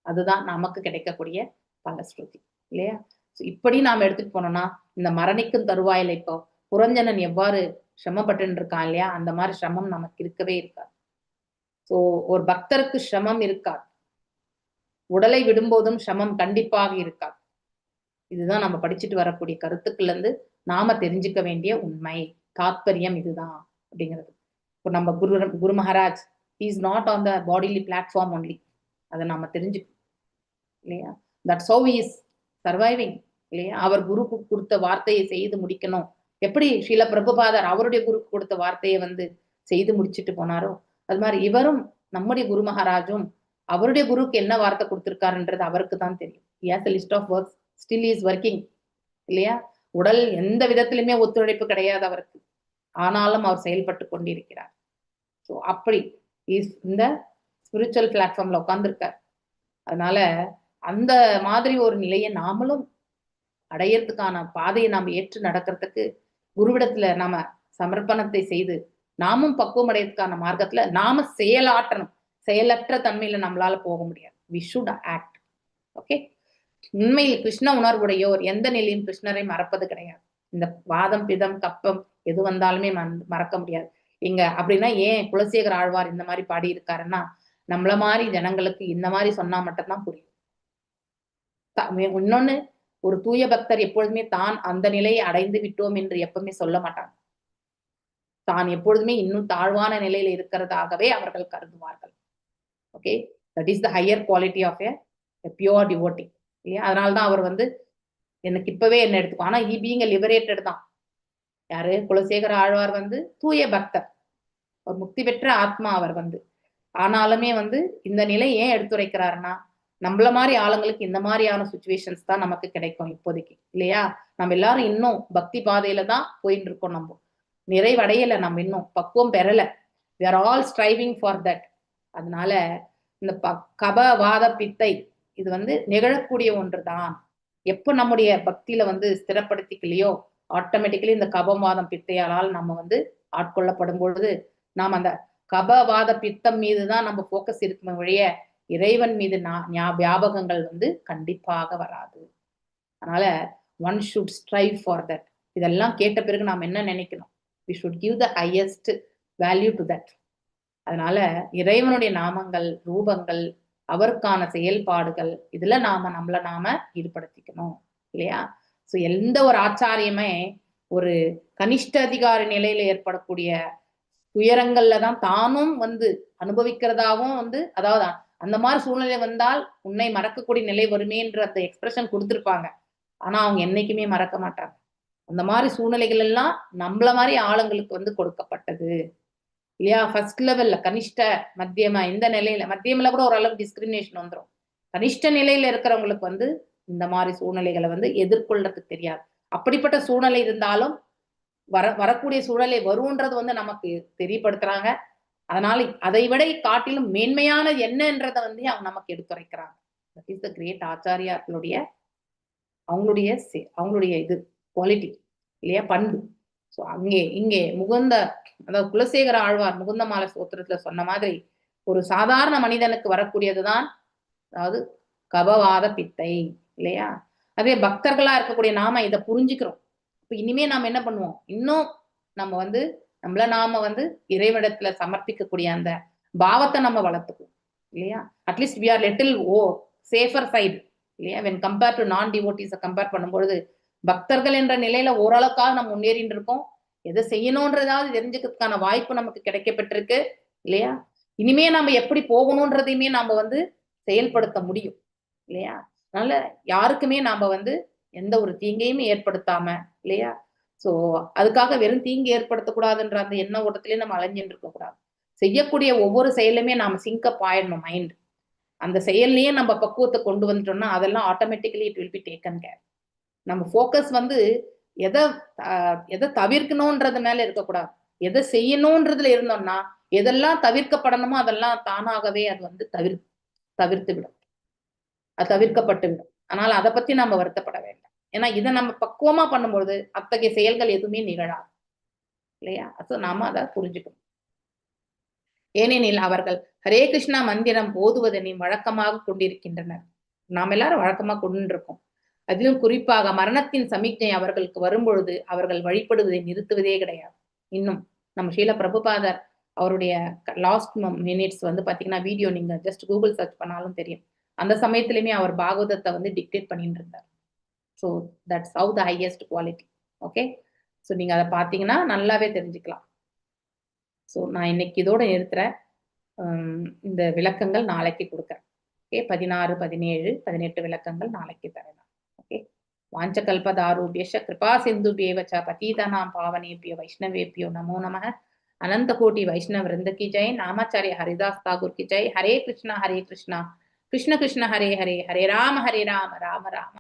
அதுதான் நமக்கு கிடைக்கக்கூடிய பலஸ்ருதி இல்லையா. இப்படி நாம எடுத்துட்டு போனோம்னா, இந்த மரணிக்கும் தருவாயில இப்போ புரஞ்சனன் எவ்வாறு சிரமப்பட்டு இருக்கான் இல்லையா, அந்த மாதிரி சிரமம் நமக்கு இருக்கவே இருக்காது. சோ ஒரு பக்தருக்கு சிரமம் இருக்காது, உடலை விடும்போதும் சிரமம் கண்டிப்பாக இருக்காது. இதுதான் நம்ம படிச்சுட்டு வரக்கூடிய கருத்துக்கள்ல இருந்து நாம தெரிஞ்சுக்க வேண்டிய உண்மை தாத்பரியம் இதுதான் அப்படிங்கிறது. இப்போ நம்ம Guru Maharaj is not on the bodily platform only, அதை நம்ம தெரிஞ்சுக்கணும் இல்லையா. That's how he is surviving இல்லையா. அவர் குருக்கு கொடுத்த வார்த்தையை செய்து முடிக்கணும். எப்படி ஸ்ரீல பிரபுபாதர் அவருடைய குருக்கு கொடுத்த வார்த்தையை வந்து செய்து முடிச்சுட்டு போனாரோ, அது மாதிரி இவரும் நம்முடைய குரு மகாராஜும் அவருடைய குருக்கு என்ன வார்த்தை கொடுத்திருக்காருன்றது அவருக்கு தான் தெரியும். Yes, a list of works still is working இல்லையா. உடல் எந்த விதத்திலுமே ஒத்துழைப்பு கிடையாது அவருக்கு, ஆனாலும் அவர் செயல்பட்டு கொண்டிருக்கிறார். ஸோ அப்படி இந்த ஸ்பிரிச்சுவல் பிளாட்ஃபார்ம்ல உட்கார்ந்துருக்கார். அதனால அந்த மாதிரி ஒரு நிலையை நாமளும் அடையறதுக்கான பாதையை நாம் ஏற்று நடக்கிறதுக்கு குருவிடத்துல நாம சமர்ப்பணத்தை செய்து நாமும் பக்குவம் அடையறதுக்கான மார்க்கத்துல நாம செயலாற்றணும். செயலற்ற தன்மையில நம்மளால போக முடியாது. We should act. ஓகே. உண்மையில் கிருஷ்ண உணர்வுடையோர் எந்த நிலையும் கிருஷ்ணரை மறப்பது கிடையாது. இந்த வாதம் பிதம் கப்பம் எது வந்தாலுமே மறக்க முடியாது. இங்க அப்படின்னா ஏன் குலசேகர ஆழ்வார் இந்த மாதிரி பாடி இருக்காருன்னா, நம்மள மாதிரி ஜனங்களுக்கு இந்த மாதிரி சொன்னா மட்டும்தான் புரியும். இன்னொன்னு, ஒரு தூய பக்தர் எப்பொழுதுமே தான் அந்த நிலையை அடைந்து விட்டோம் என்று எப்பவுமே சொல்ல மாட்டாங்க. தான் எப்பொழுதுமே இன்னும் தாழ்வான நிலையில இருக்கிறதாகவே அவர்கள் கருதுவார்கள். Okay, that is the higher quality of a pure devotee இல்லையா. அதனால்தான் அவர் வந்து எனக்கு இப்பவே என்ன எடுத்துக்கோ. ஆனா ஹி பீயிங் லிபரேட்டட் தான். யாரு? குலசேகர ஆழ்வார் வந்து தூய பக்தர், ஒரு முக்தி பெற்ற ஆத்மா அவர் வந்து. ஆனாலுமே வந்து இந்த நிலை ஏன் எடுத்துரைக்கிறாருன்னா, நம்மள மாதிரி ஆளுங்களுக்கு இந்த மாதிரியான சுச்சுவேஷன்ஸ் தான் நமக்கு கிடைக்கும் இப்போதைக்கு இல்லையா. நம்ம எல்லாரும் இன்னும் பக்தி பாதையில தான் போயிட்டு இருக்கோம். நம்ம நிறைவடையல, நம்ம இன்னும் பக்குவம் பெறல. we are all striving for that. அதனால இந்த கப வாத பித்தை இது வந்து நிகழக்கூடிய ஒன்றுதான். எப்போ நம்முடைய பக்தியில வந்து ஸ்திரப்படுத்திக்கலையோ ஆட்டோமேட்டிக்கலி இந்த கபவாதம் பித்தையால் நம்ம வந்து ஆட்கொள்ளப்படும் பொழுது நாம் அந்த கபவாத பித்தம் மீதுதான் நம்ம போக்கஸ் இருக்குமே ஒழிய இறைவன் மீது வியாபகங்கள் வந்து கண்டிப்பாக வராது. அதனால one should strive for that. இதெல்லாம் கேட்ட பிறகு நாம் என்ன நினைக்கணும்? we should give the highest value to that. அதனால இறைவனுடைய நாமங்கள், ரூபங்கள், அவருக்கான செயல்பாடுகள் இதுல நம்மள நாம ஈடுபடுத்திக்கணும் இல்லையா. சோ எந்த ஒரு ஆச்சாரியமே ஒரு கனிஷ்ட அதிகாரி நிலையில ஏற்படக்கூடிய துயரங்கள்ல தான் தானும் வந்து அனுபவிக்கிறதாவும் வந்து, அதாவது அந்த மாதிரி சூழ்நிலை வந்தால் உன்னை மறக்கக்கூடிய நிலை வருமேன்ற அந்த எக்ஸ்பிரஷன் கொடுத்துருப்பாங்க. ஆனா அவங்க என்னைக்குமே மறக்க மாட்டாங்க. அந்த மாதிரி சூழ்நிலைகள் எல்லாம் நம்மள மாதிரி ஆளுங்களுக்கு வந்து கொடுக்கப்பட்டது இல்லையா? ஃபர்ஸ்ட் லெவல்ல கனிஷ்ட மத்தியமா இந்த நிலையில மத்தியமில கூட ஓரளவு டிஸ்கிரிமினேஷன் வந்துடும். கனிஷ்ட நிலையில இருக்கிறவங்களுக்கு வந்து இந்த மாதிரி சூழ்நிலைகளை வந்து எதிர்கொள்றதுக்கு தெரியாது. அப்படிப்பட்ட சூழ்நிலை இருந்தாலும் வரக்கூடிய சூழ்நிலை வரும்ன்றது வந்து நமக்கு தெரியப்படுத்துறாங்க. அதனால அதை விட காட்டிலும் மேன்மையானது என்னன்றதை வந்து அவங்க நமக்கு எடுத்துரைக்கிறாங்க. தட் இஸ் த கிரேட் ஆச்சாரியாக்களுடைய அவங்களுடைய இது குவாலிட்டி இல்லையா, பண்பு. ஸோ இங்கே முகுந்த, அதாவது குலசேகர ஆழ்வார் முகுந்த மாலை சோத்திரத்துல சொன்ன மாதிரி ஒரு சாதாரண மனிதனுக்கு வரக்கூடியதுதான் அதாவது கபவாத பித்தை இல்லையா? அதே பக்தர்களா இருக்கக்கூடிய நாம இதை புரிஞ்சுக்கிறோம். இப்ப இனிமே நாம என்ன பண்ணுவோம், இன்னும் நம்ம வந்து நாம வந்து இறைவனிடத்துல சமர்ப்பிக்கக்கூடிய அந்த பாவத்தை நம்ம வளர்த்துக்குவோம் இல்லையா? At least we are little safer side இல்லையா? வென் கம்பேர் டு நான் டிவோட்டிஸை கம்பேர் பண்ணும்பொழுது பக்தர்கள் என்ற நிலையில ஓரளவுக்காக நம்ம முன்னேறிட்டு இருக்கோம். எதை செய்யணும்ன்றதாவது தெரிஞ்சுக்கிறதுக்கான வாய்ப்பு நமக்கு கிடைக்கப்பட்டிருக்கு இல்லையா? இனிமே நாம எப்படி போகணும்ன்றதையுமே நாம வந்து செயல்படுத்த முடியும் இல்லையா? அதனால யாருக்குமே நாம வந்து எந்த ஒரு தீங்கையுமே ஏற்படுத்தாம இல்லையா? சோ அதுக்காக வெறும் தீங்கு ஏற்படுத்தக்கூடாதுன்ற அந்த எண்ண ஓட்டத்திலேயே நம்ம அலைஞ்சுட்டு இருக்க கூடாது. செய்யக்கூடிய ஒவ்வொரு செயலுமே நாம சிங்கப் ஆயிடணும் மைண்ட். அந்த செயல்லையே நம்ம பக்குவத்தை கொண்டு வந்துட்டோம்னா அதெல்லாம் automatically it will be taken care. நம்ம ஃபோக்கஸ் வந்து எதை தவிர்க்கணும்ன்றது மேல இருக்கக்கூடாது. எதை செய்யணும்ன்றதுல இருந்தோம்னா எதெல்லாம் தவிர்க்கப்படணுமோ அதெல்லாம் தானாகவே அது வந்து தவிர்த்து விடும், அது தவிர்க்கப்பட்டு விடும். அதனால அதை பத்தி நம்ம வருத்தப்பட வேண்டாம். ஏன்னா இதை நம்ம பக்குவமா பண்ணும்பொழுது அத்தகைய செயல்கள் எதுவுமே நிகழாது இல்லையா? ஸோ நாம அதை புரிஞ்சுக்கணும். ஏனெனில் அவர்கள் ஹரே கிருஷ்ணா மந்திரம் ஓதுவதனை வழக்கமாக கொண்டிருக்கின்றனர். நாம் எல்லாரும் வழக்கமா கொண்டு இருக்கோம். அதிலும் குறிப்பாக மரணத்தின் சமிக்ஞை அவர்களுக்கு வரும்பொழுது அவர்கள் வழிபடுவதை நிறுத்துவதே கிடையாது. இன்னும் நம்ம ஸ்ரீல பிரபுபாதர் அவருடைய லாஸ்ட் மினிட்ஸ் வந்து பாத்தீங்கன்னா வீடியோ நீங்க ஜஸ்ட் கூகுள் சர்ச் பண்ணாலும் தெரியும். அந்த சமயத்திலுமே அவர் பாகவதத்தை வந்து டிக்டேட் பண்ணிட்டு இருந்தார். So that's how the highest quality. Okay, so நீங்க அதை பார்த்தீங்கன்னா நல்லாவே தெரிஞ்சுக்கலாம். ஸோ நான் இன்னைக்கு இதோட நிறுத்துறேன். இந்த விளக்கங்கள் நாளைக்கு கொடுக்குறேன். ஓகே, 16, 17, 18 விளக்கங்கள் நாளைக்கு தரேன். ஓகே, வாஞ்சகல்பதாரூபியஷ கிருபா சிந்துபியேவச்ச பதீதனாம் பாவனேபியோ வைஷ்ணவேபியோ நமோ நமः. अनंत कोटि वैष्णव वृंद की जय. नामाचार्य हरिदास ठाकुर की जय. हरे कृष्णा कृष्ण कृष्ण हरे हरे, हरे राम राम राम